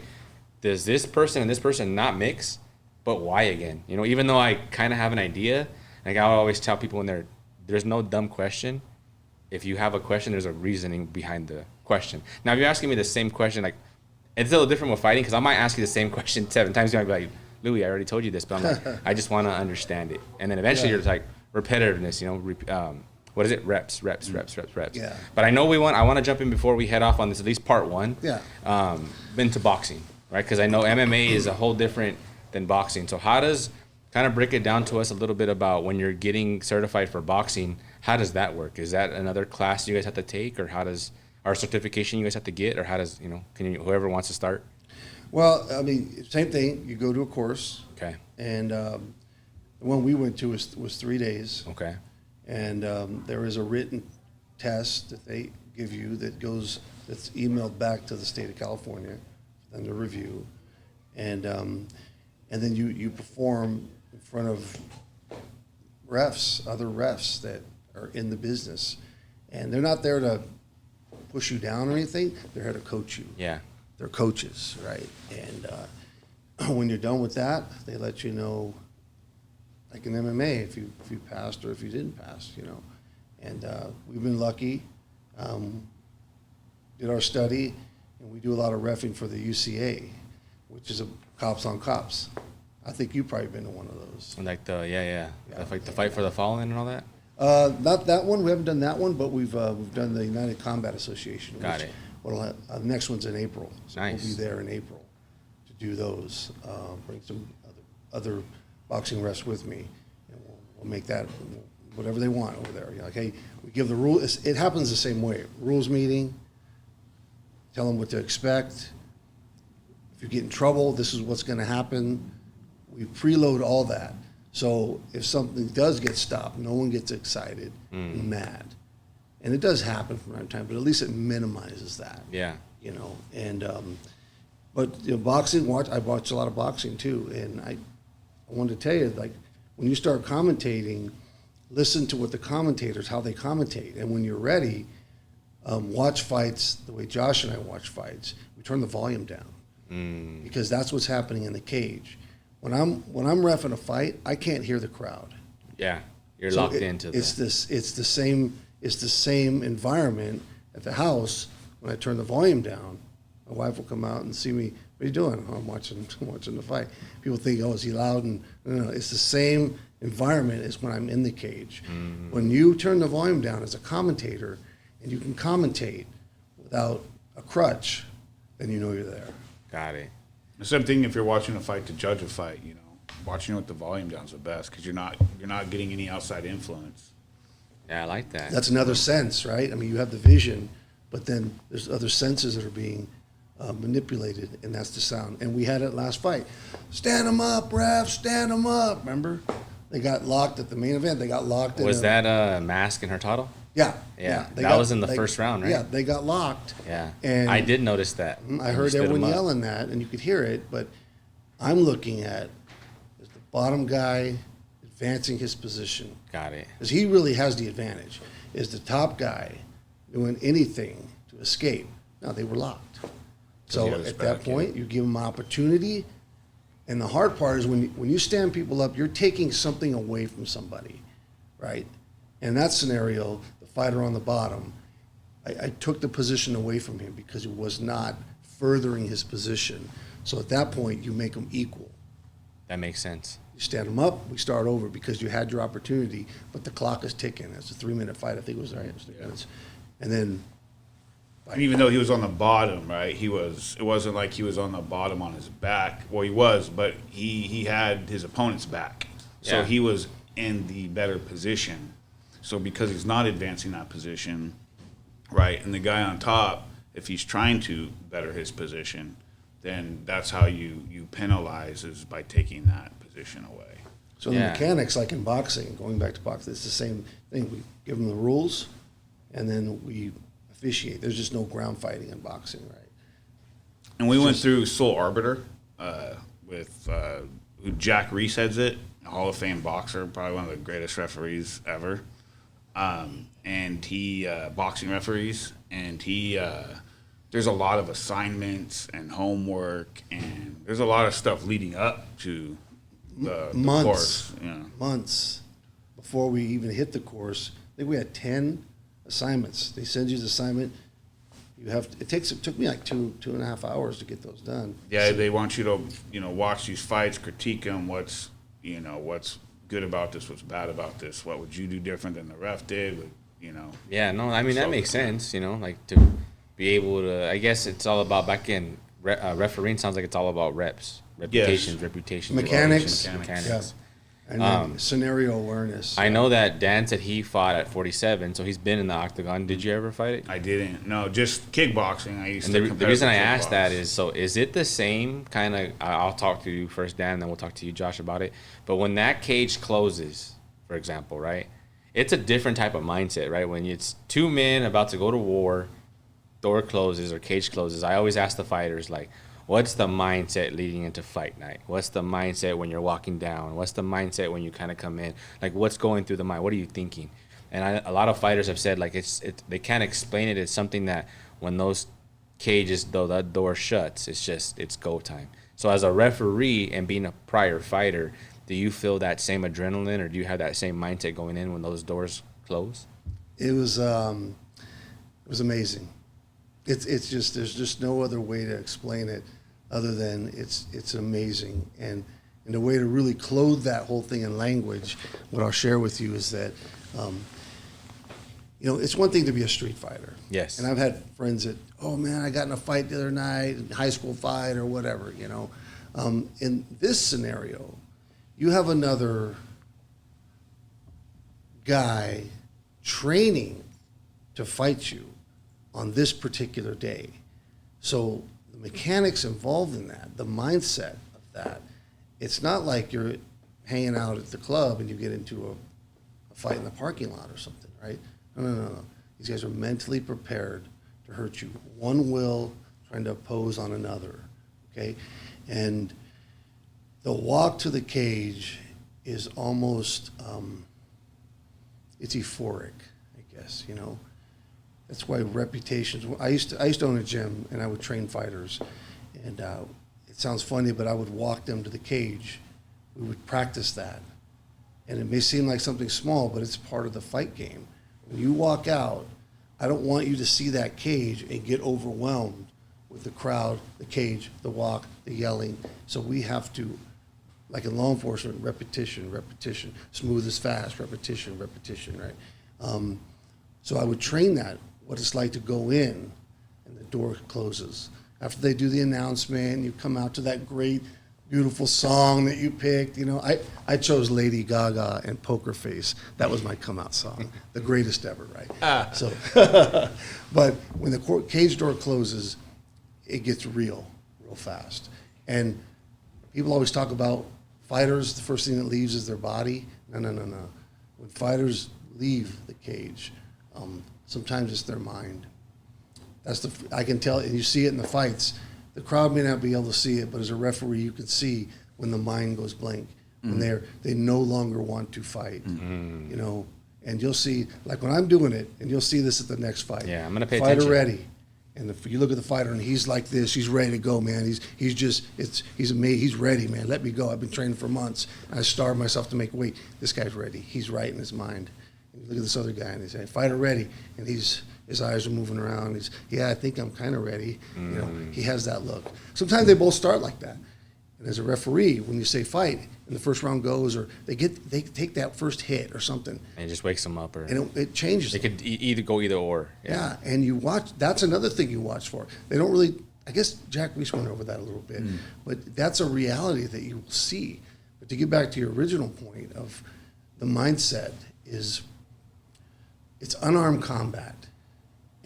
does this person and this person not mix? But why again? You know, even though I kind of have an idea, like I always tell people when there's no dumb question. If you have a question, there's a reasoning behind the question. Now, if you're asking me the same question, like it's a little different with fighting because I might ask you the same question 7 times. You might be like, Louis, I already told you this, but I'm like, I just want to understand it. And then eventually you're just like repetitiveness, you know, what is it? Reps. Yeah. But I know I want to jump in before we head off on this, at least part 1. Yeah. Into boxing, right? Because I know MMA is a whole different than boxing. So how does, kind of break it down to us a little bit about when you're getting certified for boxing, how does that work? Is that another class you guys have to take, or how does our certification you guys have to get, or how does, you know, whoever wants to start? Well, I mean, same thing. You go to a course. Okay. And the one we went to was 3 days. Okay. And there is a written test that they give you that's emailed back to the state of California for them to review. And then you perform in front of other refs that are in the business. And they're not there to push you down or anything. They're here to coach you. Yeah. They're coaches, right? And when you're done with that, they let you know, like in MMA, if you passed or if you didn't pass, you know. And we've been lucky. Did our study, and we do a lot of reffing for the UCA, which is a cops on cops. I think you've probably been to one of those. Like like the fight for the fallen and all that. Not that one. We haven't done that one, but we've done the United Combat Association. Got it. The next one's in April. So Nice. We'll be there in April to do those. Bring some other boxing refs with me, and we'll make that whatever they want over there. You know, like, hey, we give the rules. It happens the same way. Rules meeting. Tell them what to expect. If you get in trouble, this is what's going to happen. We preload all that. So if something does get stopped, no one gets excited and mad. And it does happen from time to time, but at least it minimizes that. Yeah. You know, and but you know, boxing. I watch a lot of boxing too, and I wanted to tell you, like, when you start commentating, listen to what the commentators, how they commentate, and when you're ready, watch fights the way Josh and I watch fights. We turn the volume down because that's what's happening in the cage. When I'm reffing a fight, I can't hear the crowd. Yeah, you're locked into It's the same environment at the house. When I turn the volume down, my wife will come out and see me. What are you doing? Oh, I'm watching the fight. People think, oh, is he loud? And no, it's the same environment as when I'm in the cage. When you turn the volume down as a commentator, and you can commentate without a crutch, then you know you're there. Got it. The same thing if you're watching a fight to judge a fight, you know, watching it with the volume down is the best because you're not getting any outside influence. Yeah, I like that. That's another sense, right? I mean, you have the vision, but then there's other senses that are being manipulated, and that's the sound. And we had it last fight. Stand them up, ref, stand them up. Remember? They got locked at the main event. They got locked. Was that Mask and Hurtado? Yeah. Yeah. They That was in the first round, right? Yeah, they got locked. Yeah. And I did notice that. I heard everyone yelling that, and you could hear it, but I'm looking at is the bottom guy advancing his position. Got it. Because he really has the advantage. Is the top guy doing anything to escape? No, they were locked. So at that point, you give them an opportunity. And the hard part is when you stand people up, you're taking something away from somebody, right? In that scenario, the fighter on the bottom, I took the position away from him because it was not furthering his position. So at that point, you make them equal. That makes sense. You stand them up, we start over because you had your opportunity, but the clock is ticking. It's a 3-minute fight. I think it was right. 3 minutes. And then, And even though he was on the bottom, right? It wasn't like he was on the bottom on his back. Well, he was, but he had his opponent's back. So Yeah. he was in the better position. So because he's not advancing that position, right? And the guy on top, if he's trying to better his position, then that's how you penalize is by taking that position away. so the mechanics, like in boxing, going back to boxing, it's the same thing. We give them the rules, and then we officiate. There's just no ground fighting in boxing, right? And we went through Soul Arbiter with who Jack Reese heads it, a Hall of Fame boxer, probably one of the greatest referees ever. And he boxing referees, and he there's a lot of assignments and homework, and there's a lot of stuff leading up to the course. Yeah. Months before we even hit the course. I think we had 10 assignments. They send you the assignment. You have to, it took me like two and a half hours to get those done. Yeah, they want you to watch these fights, critique them. What's good about this? What's bad about this? What would you do different than the ref did? Yeah, no, I mean, that makes sense, like to be able to, I guess it's all about, back in refereeing sounds like it's all about reps, reputations, mechanics. Yeah. And then scenario awareness. I know that Dan said he fought at 47, so he's been in the octagon. Did you ever fight it? I didn't. No, just kickboxing. I used and to. The reason I asked that is, so is it the same kind of? I'll talk to you first, Dan, then we'll talk to you, Josh, about it. But when that cage closes, for example, right? It's a different type of mindset, right? When it's two men about to go to war, door closes or cage closes. I always ask the fighters, like, what's the mindset leading into fight night? What's the mindset when you're walking down? What's the mindset when you kind of come in? Like, what's going through the mind? What are you thinking? And a lot of fighters have said, like, they can't explain it. It's something that when those cages, though, that door shuts, it's go time. So as a referee and being a prior fighter, do you feel that same adrenaline, or do you have that same mindset going in when those doors close? It was amazing. It's just, there's just no other way to explain it other than it's amazing. And the way to really clothe that whole thing in language, what I'll share with you is that, it's one thing to be a street fighter. Yes. And I've had friends that, oh man, I got in a fight the other night, high school fight or whatever, In this scenario, you have another guy training to fight you on this particular day. So the mechanics involved in that, the mindset of that, it's not like you're hanging out at the club and you get into a fight in the parking lot or something, right? No. These guys are mentally prepared to hurt you. One will trying to oppose on another, okay? And the walk to the cage is almost, it's euphoric, I guess, That's why reputations. I used to own a gym, and I would train fighters. And it sounds funny, but I would walk them to the cage. We would practice that. And it may seem like something small, but it's part of the fight game. When you walk out, I don't want you to see that cage and get overwhelmed with the crowd, the cage, the walk, the yelling. So we have to, like in law enforcement, repetition, smooth as fast, repetition, right? So I would train that, what it's like to go in and the door closes. After they do the announcement, you come out to that great, beautiful song that you picked. I chose Lady Gaga and Poker Face. That was my come out song, the greatest ever, right? So, but when the cage door closes, it gets real fast. And people always talk about fighters, the first thing that leaves is their body. No. When fighters leave the cage, sometimes it's their mind. I can tell, and you see it in the fights. The crowd may not be able to see it, but as a referee, you can see when the mind goes blank, when they no longer want to fight. And you'll see, like when I'm doing it, and you'll see this at the next fight. Yeah, I'm gonna pay fighter attention. Ready, and if you look at the fighter and he's like this, he's ready to go, man. He's amazing. He's ready, man. Let me go. I've been training for months. I starved myself to make weight. This guy's ready. He's right in his mind. And you look at this other guy and he's saying, fighter ready, and his eyes are moving around. I think I'm kind of ready. He has that look. Sometimes they both start like that. And as a referee, when you say fight, and the first round goes, or they take that first hit or something, and it just wakes them up, and it changes. It could either go either or. Yeah, and you watch. That's another thing you watch for. They don't really. I guess Jack Reese went over that a little bit, but that's a reality that you will see. But to get back to your original point of the mindset is, it's unarmed combat.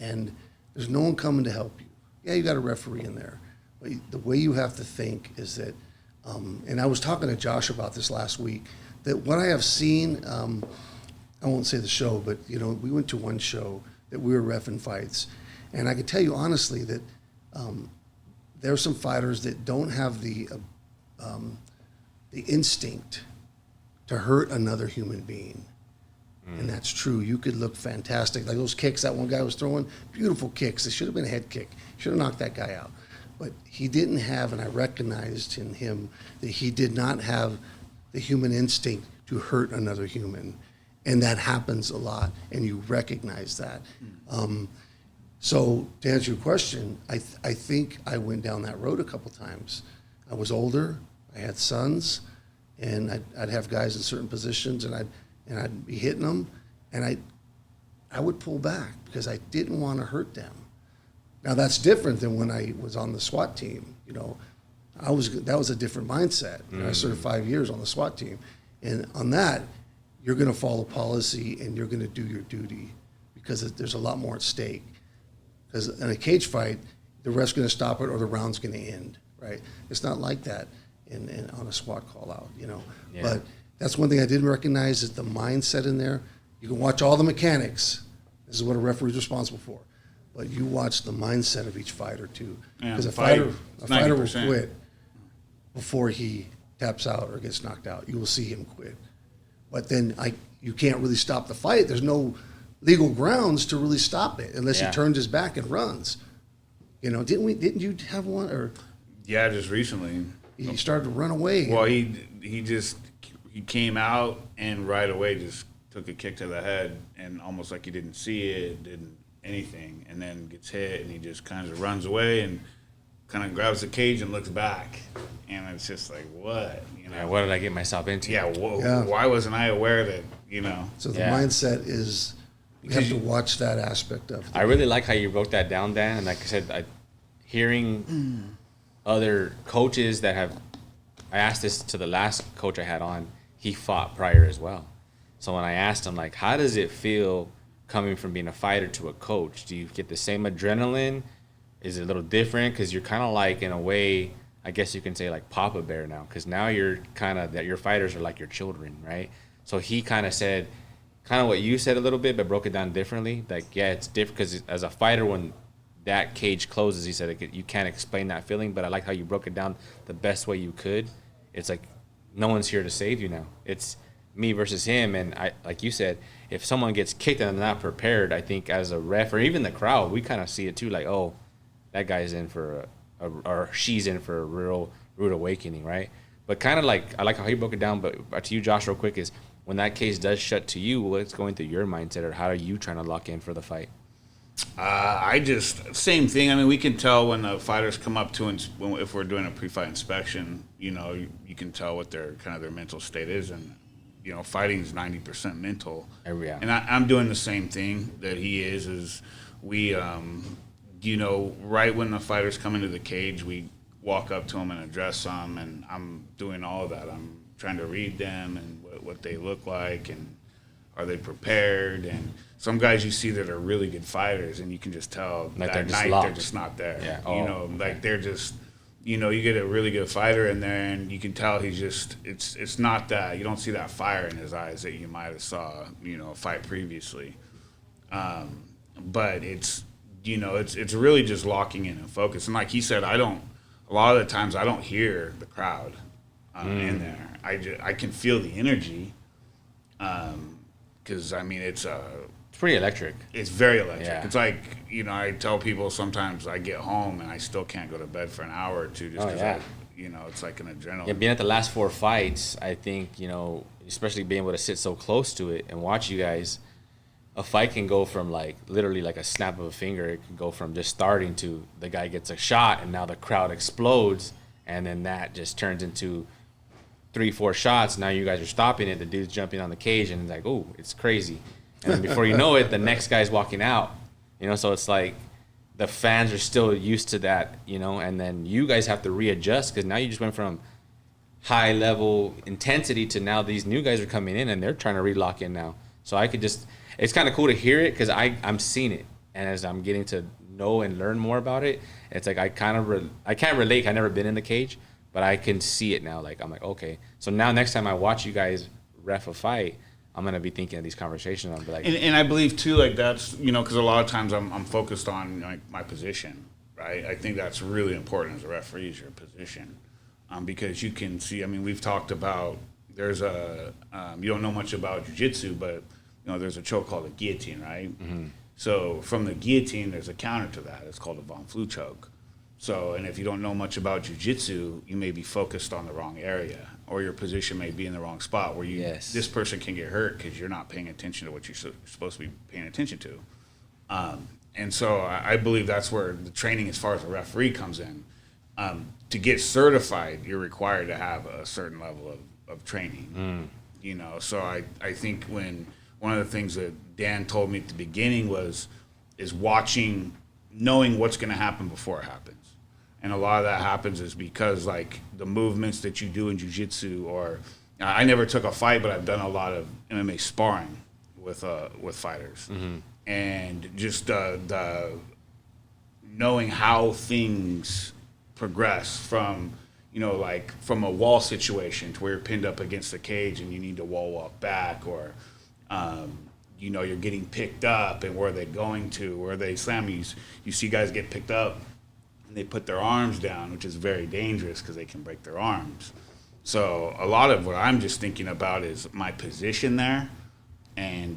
And there's no one coming to help you. Yeah, you got a referee in there. But the way you have to think is that, and I was talking to Josh about this last week, that what I have seen, I won't say the show, but we went to one show that we were reffing fights. And I can tell you honestly that there are some fighters that don't have the instinct to hurt another human being. And that's true. You could look fantastic. Like those kicks that one guy was throwing, beautiful kicks. It should have been a head kick. Should have knocked that guy out. But he didn't have, and I recognized in him that he did not have the human instinct to hurt another human. And that happens a lot, and you recognize that. So to answer your question, I think I went down that road a couple times. I was older, I had sons, and I'd have guys in certain positions, and I'd be hitting them, and I would pull back because I didn't want to hurt them. Now that's different than when I was on the SWAT team. You know, that was a different mindset. You know, I served 5 years on the SWAT team, and on that, you're going to follow policy and you're going to do your duty because there's a lot more at stake. Because in a cage fight, the ref's going to stop it or the round's going to end, right? It's not like that in on a SWAT call out, you know. Yeah. But that's one thing I didn't recognize is the mindset in there. You can watch all the mechanics. This is what a referee's responsible for. But you watch the mindset of each fighter too. Because a fighter will quit before he taps out or gets knocked out. You will see him quit. But then you can't really stop the fight. There's no legal grounds to really stop it unless he turns his back and runs. You know, didn't you have one or? Yeah, just recently. He started to run away. Well, he came out and right away just took a kick to the head and almost like he didn't see it, didn't anything, and then gets hit and he just kind of runs away and kind of grabs the cage and looks back, and it's just like, what? You know, yeah, what did I get myself into? Yeah, why wasn't I aware that, you know? So the mindset is you have to watch that aspect of it. I really like how you broke that down, Dan. And like I said, hearing other coaches that have, I asked this to the last coach I had on, he fought prior as well. So when I asked him, like, how does it feel coming from being a fighter to a coach? Do you get the same adrenaline? Is it a little different? Because you're kind of like, in a way, I guess you can say like Papa Bear now, because now you're kind of, that your fighters are like your children, right? So he kind of said, kind of what you said a little bit, but broke it down differently. Like, yeah, it's different because as a fighter, when that cage closes, he said you can't explain that feeling, but I like how you broke it down the best way you could. It's like no one's here to save you now. It's me versus him, and I, like you said, if someone gets kicked and they're not prepared, I think as a ref or even the crowd, we kind of see it too, like, oh, that guy's in for or she's in for a real rude awakening, right? But kind of like, I like how he broke it down, but to you, Josh, real quick, is when that case does shut to you, what's going through your mindset, or how are you trying to lock in for the fight? Same thing. I mean, we can tell when the fighters come up to, if we're doing a pre-fight inspection, you know, you can tell what their mental state is, and you know, fighting is 90% mental. Yeah. And I'm doing the same thing that he is we, you know, right when the fighters come into the cage, we walk up to them and address them, and I'm doing all of that. I'm trying to read them and what they look like, and are they prepared? And some guys you see that are really good fighters, and you can just tell like that night they're just not there. Yeah. You know, like they're just, you know, you get a really good fighter in there, and you can tell he's just, it's not that, you don't see that fire in his eyes that you might have saw, you know, a fight previously. But it's, you know, it's really just locking in and focus. And like he said, a lot of the times I don't hear the crowd in there. I can feel the energy, because I mean it's pretty electric. It's very electric. Yeah. It's like, you know, I tell people sometimes I get home and I still can't go to bed for an hour or two just because you know, it's like an adrenaline. Yeah, being at the last 4 fights, I think, you know, especially being able to sit so close to it and watch you guys, a fight can go from like literally like a snap of a finger. It can go from just starting to the guy gets a shot and now the crowd explodes, and then that just turns into 3-4 shots. Now you guys are stopping it. The dude's jumping on the cage and it's like, oh, it's crazy. And then before you know it, the next guy's walking out. You know, so it's like the fans are still used to that, you know, and then you guys have to readjust because now you just went from high level intensity to now these new guys are coming in and they're trying to relock in now. So I could just, it's kind of cool to hear it because I'm seeing it. And as I'm getting to know and learn more about it, it's like I can't relate. I've never been in the cage, but I can see it now. Like, I'm like, okay. So now next time I watch you guys ref a fight, I'm going to be thinking of these conversations. I'll be like, and I believe too, like that's, you know, because a lot of times I'm focused on like my position, right? I think that's really important as a referee is your position, because you can see. I mean, we've talked about there's you don't know much about jiu-jitsu, but there's a choke called a guillotine, right? So from the guillotine, there's a counter to that. It's called a Von Flue choke. So, and if you don't know much about jiu-jitsu, you may be focused on the wrong area, or your position may be in the wrong spot where this person can get hurt because you're not paying attention to what you're supposed to be paying attention to. And so I believe that's where the training as far as a referee comes in. To get certified, you're required to have a certain level of training. So I think when one of the things that Dan told me at the beginning is watching, knowing what's going to happen before it happens. And a lot of that happens is because like the movements that you do in jiu-jitsu, or I never took a fight, but I've done a lot of MMA sparring with fighters. And just the knowing how things progress from, like from a wall situation to where you're pinned up against the cage and you need to wall walk back, or, you're getting picked up and where are they going to, where they slam you. You see guys get picked up and they put their arms down, which is very dangerous because they can break their arms. So a lot of what I'm just thinking about is my position there. And,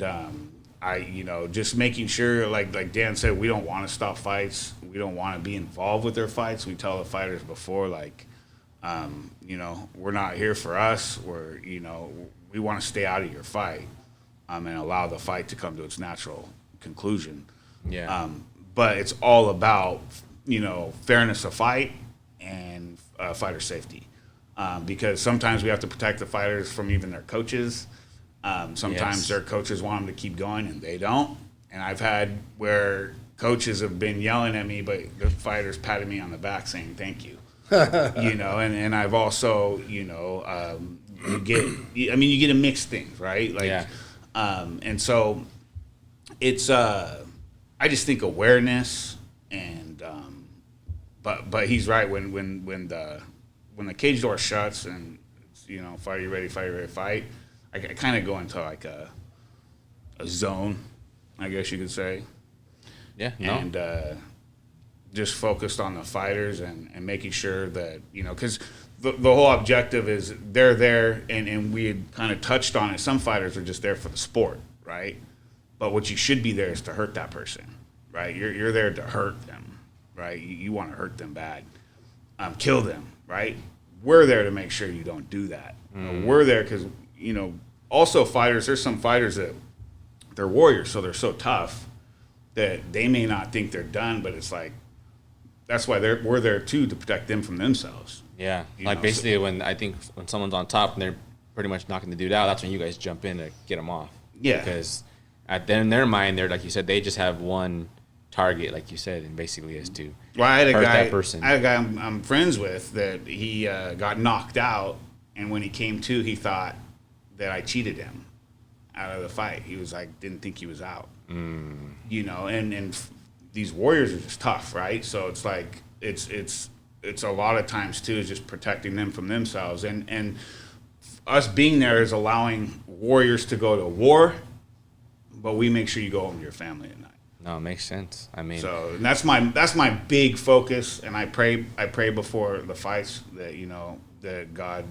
just making sure, like Dan said, we don't want to stop fights. We don't want to be involved with their fights. We tell the fighters before, we're not here for us. We want to stay out of your fight, and allow the fight to come to its natural conclusion. Yeah. But it's all about, fairness of fight and fighter safety, because sometimes we have to protect the fighters from even their coaches. Sometimes their coaches want them to keep going and they don't. And I've had where coaches have been yelling at me, but the fighters patted me on the back saying thank you. And I've also, you get a mixed things, right? And so it's I just think awareness and but he's right when the cage door shuts and it's, fight, you ready, fight. I kind of go into like a zone, I guess you could say. Yeah. No. And just focused on the fighters and making sure that, because the whole objective is they're there, and we had kind of touched on it. Some fighters are just there for the sport, right? But what you should be there is to hurt that person, right? You're there to hurt them, right? You want to hurt them bad, kill them, right? We're there to make sure you don't do that. We're there because, also fighters, there's some fighters that they're warriors, so they're so tough that they may not think they're done, but it's like, that's why we're there too, to protect them from themselves. Yeah. Basically when someone's on top and they're pretty much knocking the dude out, that's when you guys jump in to get them off. Yeah. Because in their mind, they're, like you said, they just have one target, like you said, and basically is to hurt that person. I had a guy I'm friends with that he got knocked out, and when he came to, he thought that I cheated him out of the fight. He was like, didn't think he was out. And these warriors are just tough, right? So it's like it's a lot of times too is just protecting them from themselves, and us being there is allowing warriors to go to war, but we make sure you go home to your family at night. No, it makes sense. I mean, so and that's my big focus, and I pray before the fights that that God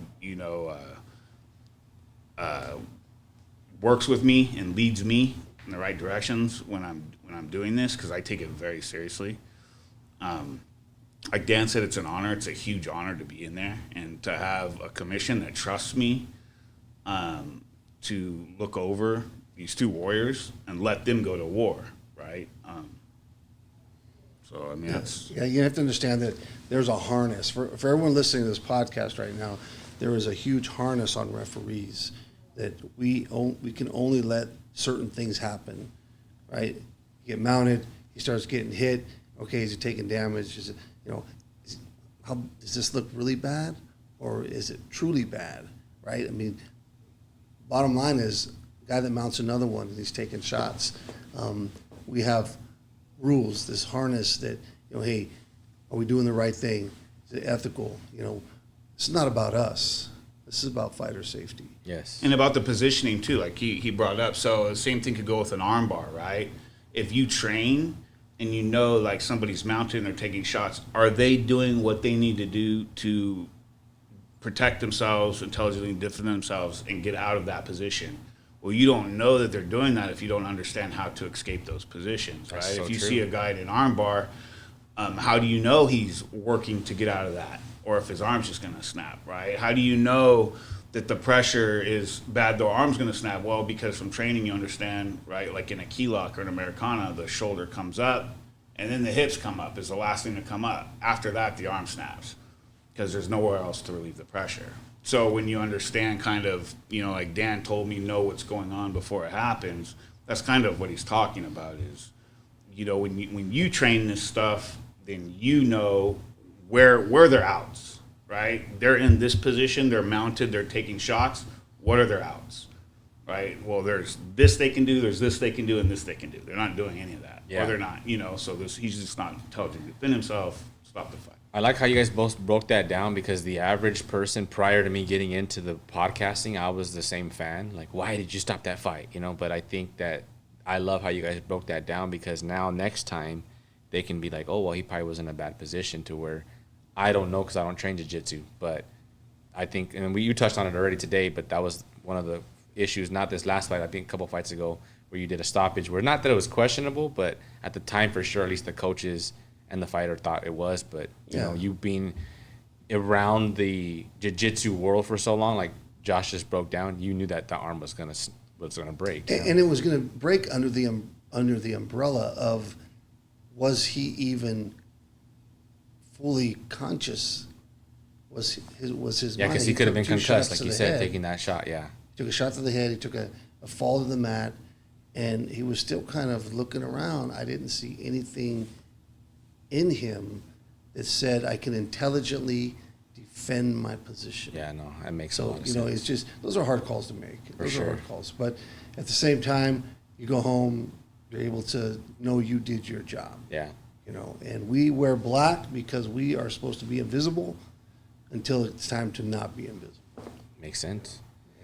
works with me and leads me in the right directions when I'm doing this, because I take it very seriously. Like Dan said, it's an honor. It's a huge honor to be in there and to have a commission that trusts me to look over these two warriors and let them go to war, right? So I mean, that's you have to understand that there's a harness for everyone listening to this podcast right now. There is a huge harness on referees that we can only let certain things happen, right? You get mounted, he starts getting hit. Okay, is he taking damage? Is it, how does this look really bad, or is it truly bad, right? I mean, bottom line is, a guy that mounts another one and he's taking shots. We have rules, this harness that, hey, are we doing the right thing? Is it ethical? It's not about us. This is about fighter safety. yes. and about the positioning too, like he brought up. So the same thing could go with an arm bar, right? If you train and like somebody's mounted and they're taking shots, are they doing what they need to do to protect themselves, intelligently defend themselves, and get out of that position Well, you don't know that they're doing that if you don't understand how to escape those positions, right? so If you true. see a guy in an arm bar, how do you know he's working to get out of that? Or if his arm's just going to snap, right? How do you know that the pressure is bad, the arm's going to snap? Well, because from training you understand, right? Like in a key lock or an Americana, the shoulder comes up and then the hips come up is the last thing to come up. After that, the arm snaps because there's nowhere else to relieve the pressure. So when you understand kind of, like Dan told me, know what's going on before it happens, that's kind of what he's talking about is, when you train this stuff, then you know where their outs, right? They're in this position, they're mounted, they're taking shots. What are their outs, right? Well, there's this they can do, there's this they can do, and this they can do. They're not doing any of that. Yeah. Or they're not, so he's just not intelligent to defend himself, stop the fight. I like how you guys both broke that down because the average person prior to me getting into the podcasting, I was the same fan. Like, why did you stop that fight? But I think that I love how you guys broke that down because now next time they can be like, oh, well, he probably was in a bad position to where I don't know because I don't train jiu-jitsu. But I think, and you touched on it already today, but that was one of the issues, not this last fight, I think a couple fights ago, where you did a stoppage where not that it was questionable, but at the time for sure, at least the coaches and the fighter thought it was, but you being around the jiu-jitsu world for so long, like Josh just broke down, you knew that the arm was gonna break, and it was gonna break under the umbrella of, was he even fully conscious? Was his yeah, mind? because he could have been took 2 concussed, shots like to you the said, head. taking that shot. Yeah, He took a shot to the head. He took a fall to the mat, and he was still kind of looking around. I didn't see anything in him that said I can intelligently defend my position. yeah, no, that makes a So, lot of sense. it's just, those are hard calls to make. Those sure. are hard calls. But at the same time, you go home, you're able to know you did your job. Yeah, And we wear black because we are supposed to be invisible until it's time to not be invisible. makes sense.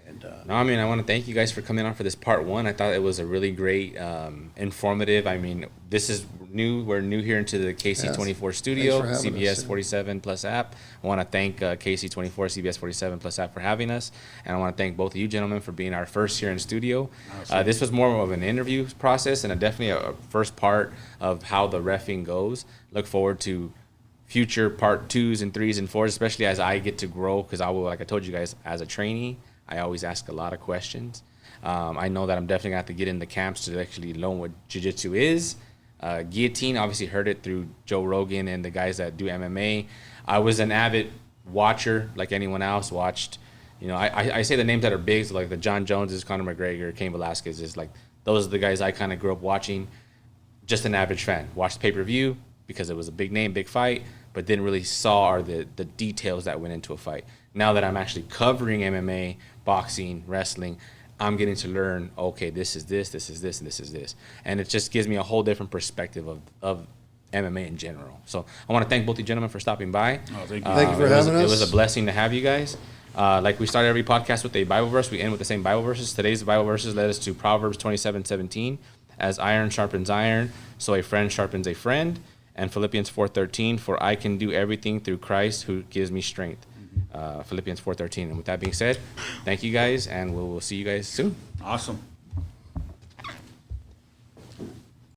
And No, I mean, I want to thank you guys for coming on for this part 1. I thought it was a really great, informative. I mean, this is new. We're new here into the KC24 studio, Thanks for having CBS us. 47 Plus app. I want to thank KC24, CBS 47 Plus app for having us. And I want to thank both of you gentlemen for being our first here in studio. This was more of an interview process and definitely a first part of how the reffing goes. Look forward to future part 2s and 3s and 4s, especially as I get to grow, because I will, like I told you guys, as a trainee, I always ask a lot of questions. I know that I'm definitely going to have to get in the camps to actually learn what jiu-jitsu is. Guillotine, obviously heard it through Joe Rogan and the guys that do MMA. I was an avid watcher like anyone else, watched, I say the names that are big, so like the John Joneses, Conor McGregor, Cain Velasquez, is like, those are the guys I kind of grew up watching. Just an average fan. Watched pay-per-view because it was a big name, big fight, but didn't really saw the details that went into a fight. Now that I'm actually covering MMA, boxing, wrestling, I'm getting to learn, okay, this is this, this is this, and this is this. And it just gives me a whole different perspective of MMA in general. So I want to thank both you gentlemen for stopping by. Oh, thank you. Thank you for having us. It was a blessing to have you guys. Like we started every podcast with a Bible verse, we end with the same Bible verses. Today's Bible verses led us to Proverbs 27:17. As iron sharpens iron, so a friend sharpens a friend. And Philippians 4:13, for I can do everything through Christ who gives me strength. Philippians 4:13. And with that being said, thank you guys, and we'll see you guys soon. Awesome.